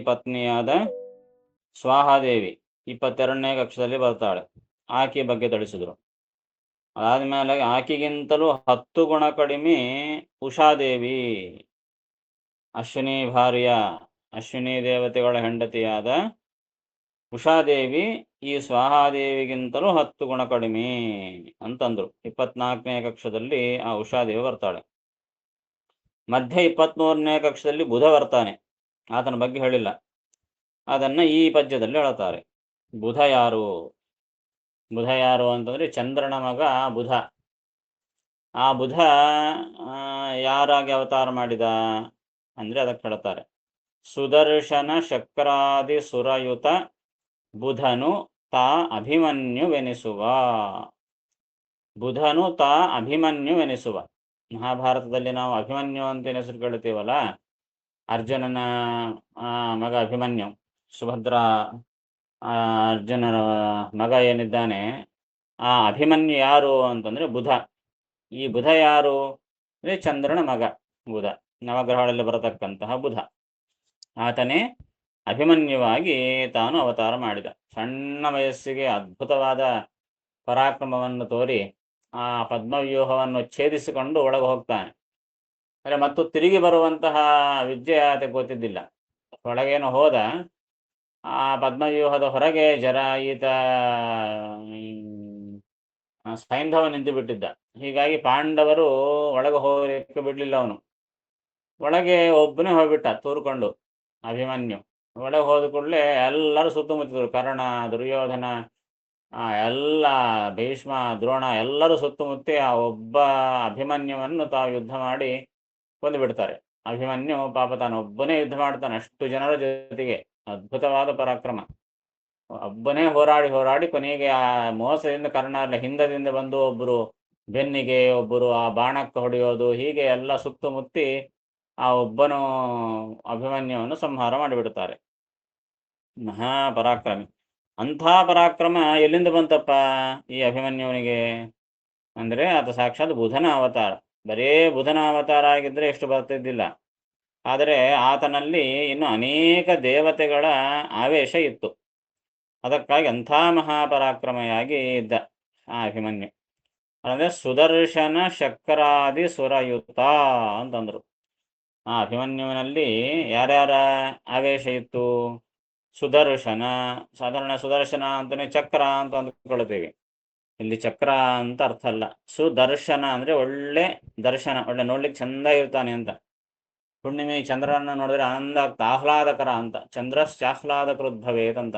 ಪತ್ನಿಯಾದ ಸ್ವಾಹಾದೇವಿ 22ನೇ ಕಕ್ಷದಲ್ಲಿ ಬರ್ತಾಳೆ. ಆಕೆ ಬಗ್ಗೆ ತಿಳಿಸಿದ್ರು. ಅದಾದ್ಮೇಲೆ ಆಕೆಗಿಂತಲೂ 10 ಗುಣ ಕಡಿಮೆ ಉಷಾದೇವಿ, ಅಶ್ವಿನಿ ಭಾರ್ಯ, ಅಶ್ವಿನಿ ದೇವತೆಗಳ ಹೆಂಡತಿಯಾದ ಉಷಾದೇವಿ ಈ ಸ್ವಾಹಾದೇವಿಗಿಂತಲೂ 10 ಗುಣ ಕಡಿಮೆ ಅಂತಂದ್ರು. 24ನೇ ಕಕ್ಷದಲ್ಲಿ ಆ ಉಷಾದೇವಿ ಬರ್ತಾಳೆ. ಮಧ್ಯೆ 23ನೇ ಕಕ್ಷದಲ್ಲಿ ಬುಧ ಬರ್ತಾನೆ. ಆತನ ಬಗ್ಗೆ ಹೇಳಿಲ್ಲ. ಅದನ್ನ ಈ ಪದ್ಯದಲ್ಲಿ ಹೇಳುತ್ತಾರೆ. ಬುಧ ಯಾರು? ಬುಧ ಯಾರು ಅಂತಂದ್ರೆ ಚಂದ್ರನ ಮಗ ಬುಧ. ಆ ಬುಧ ಯಾರಾಗಿ ಅವತಾರ ಮಾಡಿದ ಅಂದ್ರೆ ಅದಕ್ಕೆ ಹೇಳ್ತಾರೆ, ಸುದರ್ಶನ ಶಕ್ರಾದಿ ಸುರಯುತ ಬುಧನು ತಾ ಅಭಿಮನ್ಯುವೆನಿಸುವ. ಬುಧನು ತಾ ಅಭಿಮನ್ಯುವೆನಿಸುವ. ಮಹಾಭಾರತದಲ್ಲಿ ನಾವು ಅಭಿಮನ್ಯು ಅಂತ ಹೆಸರು ಕೇಳ್ತೀವಲ್ಲ, ಅರ್ಜುನನ ಮಗ ಅಭಿಮನ್ಯು, ಸುಭದ್ರ ಅರ್ಜುನನ ಮಗ ಏನಿದ್ದಾನೆ ಆ ಅಭಿಮನ್ಯು ಯಾರು ಅಂತಂದ್ರೆ ಬುಧ. ಈ ಬುಧ ಯಾರು ಅಂದ್ರೆ ಚಂದ್ರನ ಮಗ ಬುಧ, ನವಗ್ರಹಗಳಲ್ಲಿ ಬರತಕ್ಕಂತಹ ಬುಧ. ಆತನೇ ಅಭಿಮನ್ಯುವಾಗಿ ತಾನು ಅವತಾರ ಮಾಡಿದ. ಸಣ್ಣ ವಯಸ್ಸಿಗೆ ಅದ್ಭುತವಾದ ಪರಾಕ್ರಮವನ್ನು ತೋರಿ ಆ ಪದ್ಮವ್ಯೂಹವನ್ನು ಛೇದಿಸಿಕೊಂಡು ಒಳಗೆ ಹೋಗ್ತಾನೆ. ಅಂದರೆ ಮತ್ತು ತಿರುಗಿ ಬರುವಂತಹ ವಿದ್ಯೆ ಆತ ಗೊತ್ತಿದ್ದಿಲ್ಲ. ಒಳಗೇನು ಹೋದ, ಆ ಪದ್ಮವ್ಯೂಹದ ಹೊರಗೆ ಈತ ಸೈಂಧವ ನಿಂತು ಬಿಟ್ಟಿದ್ದ. ಹೀಗಾಗಿ ಪಾಂಡವರು ಒಳಗೆ ಹೋಗಲಿಕ್ಕೆ ಬಿಡ್ಲಿಲ್ಲ. ಅವನು ಒಳಗೆ ಒಬ್ಬನೇ ಹೋಗ್ಬಿಟ್ಟ ತೂರ್ಕೊಂಡು. ಅಭಿಮನ್ಯು ಒಳಗೆ ಹೋದ ಕೂಡಲೇ ಎಲ್ಲರೂ ಸುತ್ತಮುತ್ತಿದ್ರು. ಕರ್ಣ, ದುರ್ಯೋಧನ, ಎಲ್ಲ ಭೀಷ್ಮ, ದ್ರೋಣ ಎಲ್ಲರೂ ಸುತ್ತಮುತ್ತಿ ಆ ಒಬ್ಬ ಅಭಿಮನ್ಯುವನ್ನು ತಾವು ಯುದ್ಧ ಮಾಡಿ ಕೊಂದು ಬಿಡ್ತಾರೆ. ಅಭಿಮನ್ಯು ಪಾಪ ತಾನೊಬ್ಬನೇ ಯುದ್ಧ ಮಾಡ್ತಾನೆ ಅಷ್ಟು ಜನರ ಜೊತೆಗೆ. ಅದ್ಭುತವಾದ ಪರಾಕ್ರಮ. ಒಬ್ಬನೇ ಹೋರಾಡಿ ಹೋರಾಡಿ ಕೊನೆಗೆ ಆ ಮೋಸದಿಂದ ಕರ್ಣ ಹಿಂದದಿಂದ ಬಂದು ಒಬ್ಬರು ಬೆನ್ನಿಗೆ, ಒಬ್ಬರು ಆ ಬಾಣಕ್ಕೆ ಹೊಡೆಯೋದು, ಹೀಗೆ ಎಲ್ಲ ಸುತ್ತಮುತ್ತಿ ಆ ಒಬ್ಬನು ಅಭಿಮನ್ಯುವನ್ನು ಸಂಹಾರ ಮಾಡಿಬಿಡ್ತಾರೆ. ಮಹಾಪರಾಕ್ರಮಿ. ಅಂಥ ಪರಾಕ್ರಮ ಎಲ್ಲಿಂದ ಬಂತಪ್ಪ ಈ ಅಭಿಮನ್ಯುವನಿಗೆ ಅಂದ್ರೆ ಆತ ಸಾಕ್ಷಾತ್ ಬುಧನ ಅವತಾರ. ಬರೇ ಬುಧನ ಅವತಾರ ಆಗಿದ್ರೆ ಎಷ್ಟು ಬರ್ತಿದ್ದಿಲ್ಲ. ಆದರೆ ಆತನಲ್ಲಿ ಇನ್ನು ಅನೇಕ ದೇವತೆಗಳ ಆವೇಶ ಇತ್ತು. ಅದಕ್ಕಾಗಿ ಅಂಥ ಮಹಾಪರಾಕ್ರಮೆಯಾಗಿ ಇದ್ದ ಆ ಅಭಿಮನ್ಯು. ಅಂದರೆ ಸುದರ್ಶನ ಶಕ್ರಾದಿ ಸುರಯುತ ಅಂತಂದ್ರು. ಆ ಅಭಿಮನ್ಯುವಿನಲ್ಲಿ ಯಾರ್ಯಾರ ಆವೇಶ ಇತ್ತು? ಸುದರ್ಶನ, ಸಾಧಾರಣ ಸುದರ್ಶನ ಅಂತಾನೆ ಚಕ್ರ ಅಂತ ಅಂದ್ಕೊಳ್ತೀವಿ. ಇಲ್ಲಿ ಚಕ್ರ ಅಂತ ಅರ್ಥ ಅಲ್ಲ. ಸುದರ್ಶನ ಅಂದ್ರೆ ಒಳ್ಳೆ ದರ್ಶನ, ಒಳ್ಳೆ ನೋಡ್ಲಿಕ್ಕೆ ಚಂದ ಇರ್ತಾನೆ ಅಂತ. ಹುಣ್ಣಿಮೆ ಚಂದ್ರನ ನೋಡಿದ್ರೆ ಆನಂದ ಆಗ್ತಾ, ಆಹ್ಲಾದಕರ ಅಂತ. ಚಂದ್ರಶ್ಚಾಹ್ಲಾದಕೃದ್ಭವೇತ್ ಅಂತ.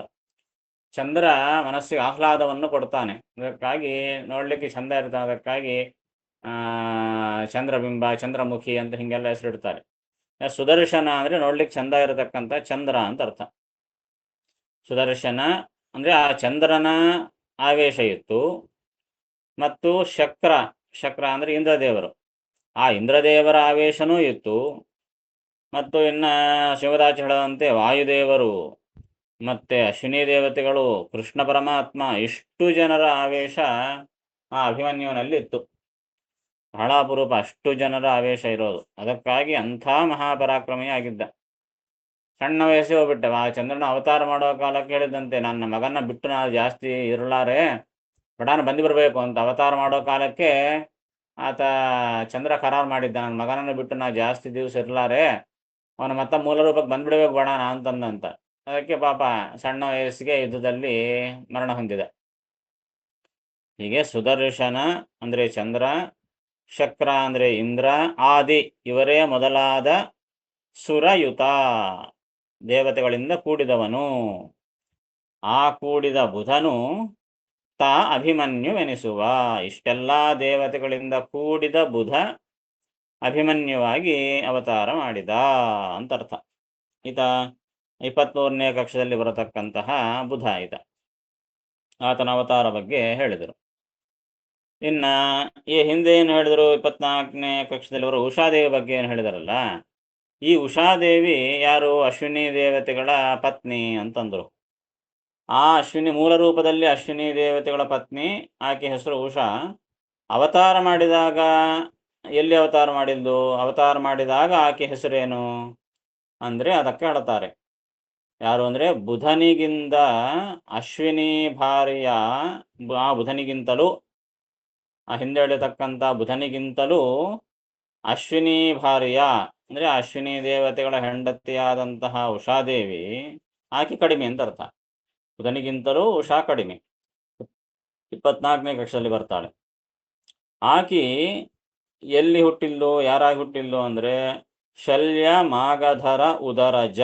ಚಂದ್ರ ಮನಸ್ಸಿಗೆ ಆಹ್ಲಾದವನ್ನು ಕೊಡ್ತಾನೆ. ಅದಕ್ಕಾಗಿ ನೋಡ್ಲಿಕ್ಕೆ ಚಂದ ಇರ್ತಾನೆ. ಅದಕ್ಕಾಗಿ ಚಂದ್ರಬಿಂಬ, ಚಂದ್ರಮುಖಿ ಅಂತ ಹಿಂಗೆಲ್ಲ ಹೆಸರಿಡ್ತಾರೆ. ಸುದರ್ಶನ ಅಂದ್ರೆ ನೋಡ್ಲಿಕ್ಕೆ ಚಂದ ಇರತಕ್ಕಂಥ ಚಂದ್ರ ಅಂತ ಅರ್ಥ. ಸುದರ್ಶನ ಅಂದ್ರೆ ಆ ಚಂದ್ರನ ಆವೇಶ ಇತ್ತು. ಮತ್ತು ಶಕ್ರ, ಶಕ್ರ ಅಂದ್ರೆ ಇಂದ್ರದೇವರು, ಆ ಇಂದ್ರದೇವರ ಆವೇಶನೂ ಇತ್ತು. ಮತ್ತು ಇನ್ನ ಶಿವರಾಜ್ ಹೇಳುವಂತೆ ವಾಯುದೇವರು, ಮತ್ತೆ ಅಶ್ವಿನಿ ದೇವತೆಗಳು, ಕೃಷ್ಣ ಪರಮಾತ್ಮ, ಇಷ್ಟು ಜನರ ಆವೇಶ ಆ ಅಭಿಮನ್ಯುವಿನಲ್ಲಿ ಇತ್ತು. ಬಹಳ ಅಪರೂಪ ಅಷ್ಟು ಜನರ ಆವೇಶ ಇರೋದು. ಅದಕ್ಕಾಗಿ ಅಂಥ ಮಹಾಪರಾಕ್ರಮಿಯಾಗಿದ್ದ. ಸಣ್ಣ ವಯಸ್ಸೇ ಹೋಗ್ಬಿಟ್ಟ. ಆ ಚಂದ್ರನ ಅವತಾರ ಮಾಡೋ ಕಾಲಕ್ಕೆ ಹೇಳಿದಂತೆ, ನನ್ನ ಮಗನ ಬಿಟ್ಟು ನಾನು ಜಾಸ್ತಿ ಇರಲಾರೆ, ಬಡಾನ ಬಂದು ಬರಬೇಕು ಅಂತ. ಅವತಾರ ಮಾಡೋ ಕಾಲಕ್ಕೆ ಆತ ಚಂದ್ರ ಕರಾರ್ ಮಾಡಿದ್ದ, ನನ್ನ ಮಗನನ್ನು ಬಿಟ್ಟು ನಾ ಜಾಸ್ತಿ ದಿವಸ ಇರಲಾರೆ, ಅವನ ಮತ್ತ ಮೂಲ ರೂಪಕ್ಕೆ ಬಂದ್ಬಿಡ್ಬೇಕು ಬಡಾನ ಅಂತಂದಂತ. ಅದಕ್ಕೆ ಪಾಪ ಸಣ್ಣ ವಯಸ್ಸಿಗೆ ಯುದ್ಧದಲ್ಲಿ ಮರಣ ಹೊಂದಿದ. ಹೀಗೆ ಸುದರ್ಶನ ಅಂದ್ರೆ ಚಂದ್ರ, ಶಕ್ರ ಅಂದ್ರೆ ಇಂದ್ರ, ಆದಿ ಇವರೇ ಮೊದಲಾದ ಸುರಯುತ ದೇವತೆಗಳಿಂದ ಕೂಡಿದವನು. ಆ ಕೂಡಿದ ಬುಧನು ತಾ ಅಭಿಮನ್ಯುವೆನಿಸುವ. ಇಷ್ಟೆಲ್ಲ ದೇವತೆಗಳಿಂದ ಕೂಡಿದ ಬುಧ ಅಭಿಮನ್ಯುವಾಗಿ ಅವತಾರ ಮಾಡಿದ ಅಂತ ಅರ್ಥ. ಈತ 23ನೇ ಕಕ್ಷದಲ್ಲಿ ಬರತಕ್ಕಂತಹ ಬುಧ ಈತ. ಆತನ ಅವತಾರ ಬಗ್ಗೆ ಹೇಳಿದರು. ಇನ್ನ ಈ ಹಿಂದೆ ಏನು ಹೇಳಿದರು? 24ನೇ ಕಕ್ಷದಲ್ಲಿ ಬರೋ ಉಷಾದೇವಿ ಬಗ್ಗೆ ಏನು ಹೇಳಿದಾರಲ್ಲ, ಈ ಉಷಾದೇವಿ ಯಾರು? ಅಶ್ವಿನಿ ದೇವತೆಗಳ ಪತ್ನಿ ಅಂತಂದ್ರು. ಆ ಅಶ್ವಿನಿ ಮೂಲ ರೂಪದಲ್ಲಿ ಅಶ್ವಿನಿ ದೇವತೆಗಳ ಪತ್ನಿ, ಆಕೆ ಹೆಸರು ಉಷಾ. ಅವತಾರ ಮಾಡಿದಾಗ ಎಲ್ಲಿ ಅವತಾರ ಮಾಡಿದ್ದು? ಅವತಾರ ಮಾಡಿದಾಗ ಆಕೆ ಹೆಸರೇನು ಅಂದ್ರೆ ಅದಕ್ಕೆ ಹೇಳ್ತಾರೆ, ಯಾರು ಅಂದರೆ ಬುಧನಿಗಿಂತ ಅಶ್ವಿನಿ ಭಾರಿಯ ಆ ಬುಧನಿಗಿಂತಲೂ ಆ ಹಿಂದೆ ಹೇಳಿರ್ತಕ್ಕಂಥ ಬುಧನಿಗಿಂತಲೂ ಅಶ್ವಿನಿ ಭಾರಿಯ ಅಂದರೆ ಅಶ್ವಿನಿ ದೇವತೆಗಳ ಹೆಂಡತಿಯಾದಂತಹ ಉಷಾದೇವಿ ಆಕೆ ಕಡಿಮೆ ಅಂತ ಅರ್ಥ. ಬುಧನಿಗಿಂತಲೂ ಉಷಾ ಕಡಿಮೆ, 24ನೇ ಕಕ್ಷದಲ್ಲಿ ಬರ್ತಾಳೆ. ಆಕಿ ಎಲ್ಲಿ ಹುಟ್ಟಿಲ್ಲು, ಯಾರಾಗಿ ಹುಟ್ಟಿಲ್ಲು ಅಂದರೆ ಶಲ್ಯ ಮಾಗಧರ ಉದರಜ.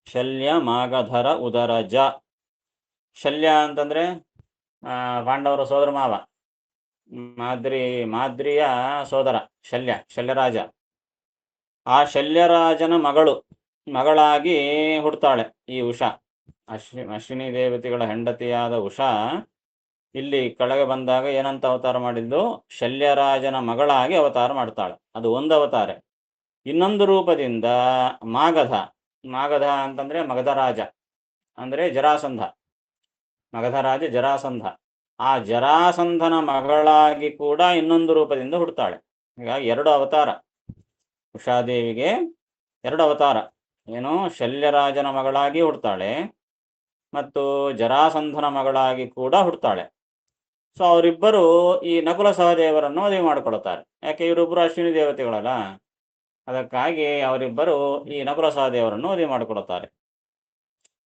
ಶಲ್ಯ ಮಾಗಧರ ಉದರಜ. ಶಲ್ಯ ಅಂತಂದ್ರೆ ಪಾಂಡವರ ಸೋದರ ಮಾವ, ಮಾದ್ರಿಯ ಸೋದರ ಶಲ್ಯ, ಶಲ್ಯರಾಜ. ಆ ಶಲ್ಯರಾಜನ ಮಗಳಾಗಿ ಹುಡ್ತಾಳೆ ಈ ಉಷಾ. ಅಶ್ವಿನಿ ದೇವತೆಗಳ ಹೆಂಡತಿಯಾದ ಉಷಾ ಇಲ್ಲಿ ಕೆಳಗೆ ಬಂದಾಗ ಏನಂತ ಅವತಾರ ಮಾಡಿದ್ದು? ಶಲ್ಯರಾಜನ ಮಗಳಾಗಿ ಅವತಾರ ಮಾಡ್ತಾಳೆ. ಅದು ಒಂದು ಅವತಾರ. ಇನ್ನೊಂದು ರೂಪದಿಂದ ಮಾಗಧ ಅಂತಂದ್ರೆ ಮಗಧರಾಜ ಅಂದ್ರೆ ಜರಾಸಂಧ, ಮಗಧರಾಜ ಜರಾಸಂಧ. ಆ ಜರಾಸಂಧನ ಮಗಳಾಗಿ ಕೂಡ ಇನ್ನೊಂದು ರೂಪದಿಂದ ಹುಡ್ತಾಳೆ. ಹೀಗಾಗಿ 2 ಅವತಾರ ಉಷಾದೇವಿಗೆ, 2 ಅವತಾರ. ಏನು, ಶಲ್ಯರಾಜನ ಮಗಳಾಗಿ ಹುಡ್ತಾಳೆ ಮತ್ತು ಜರಾಸಂಧನ ಮಗಳಾಗಿ ಕೂಡ ಹುಡ್ತಾಳೆ. ಸೊ ಅವರಿಬ್ಬರು ಈ ನಕುಲ ಸಹದೇವರನ್ನು ಮದುವೆ ಮಾಡಿಕೊಳ್ತಾರೆ. ಯಾಕೆ, ಇವರಿಬ್ಬರು ಅಶ್ವಿನಿ ದೇವತೆಗಳಲ್ಲ, ಅದಕ್ಕಾಗಿ ಅವರಿಬ್ಬರು ಈ ನಕುಲ ಸಹದೇವರನ್ನು ಮದುವೆ ಮಾಡಿಕೊಡುತ್ತಾರೆ.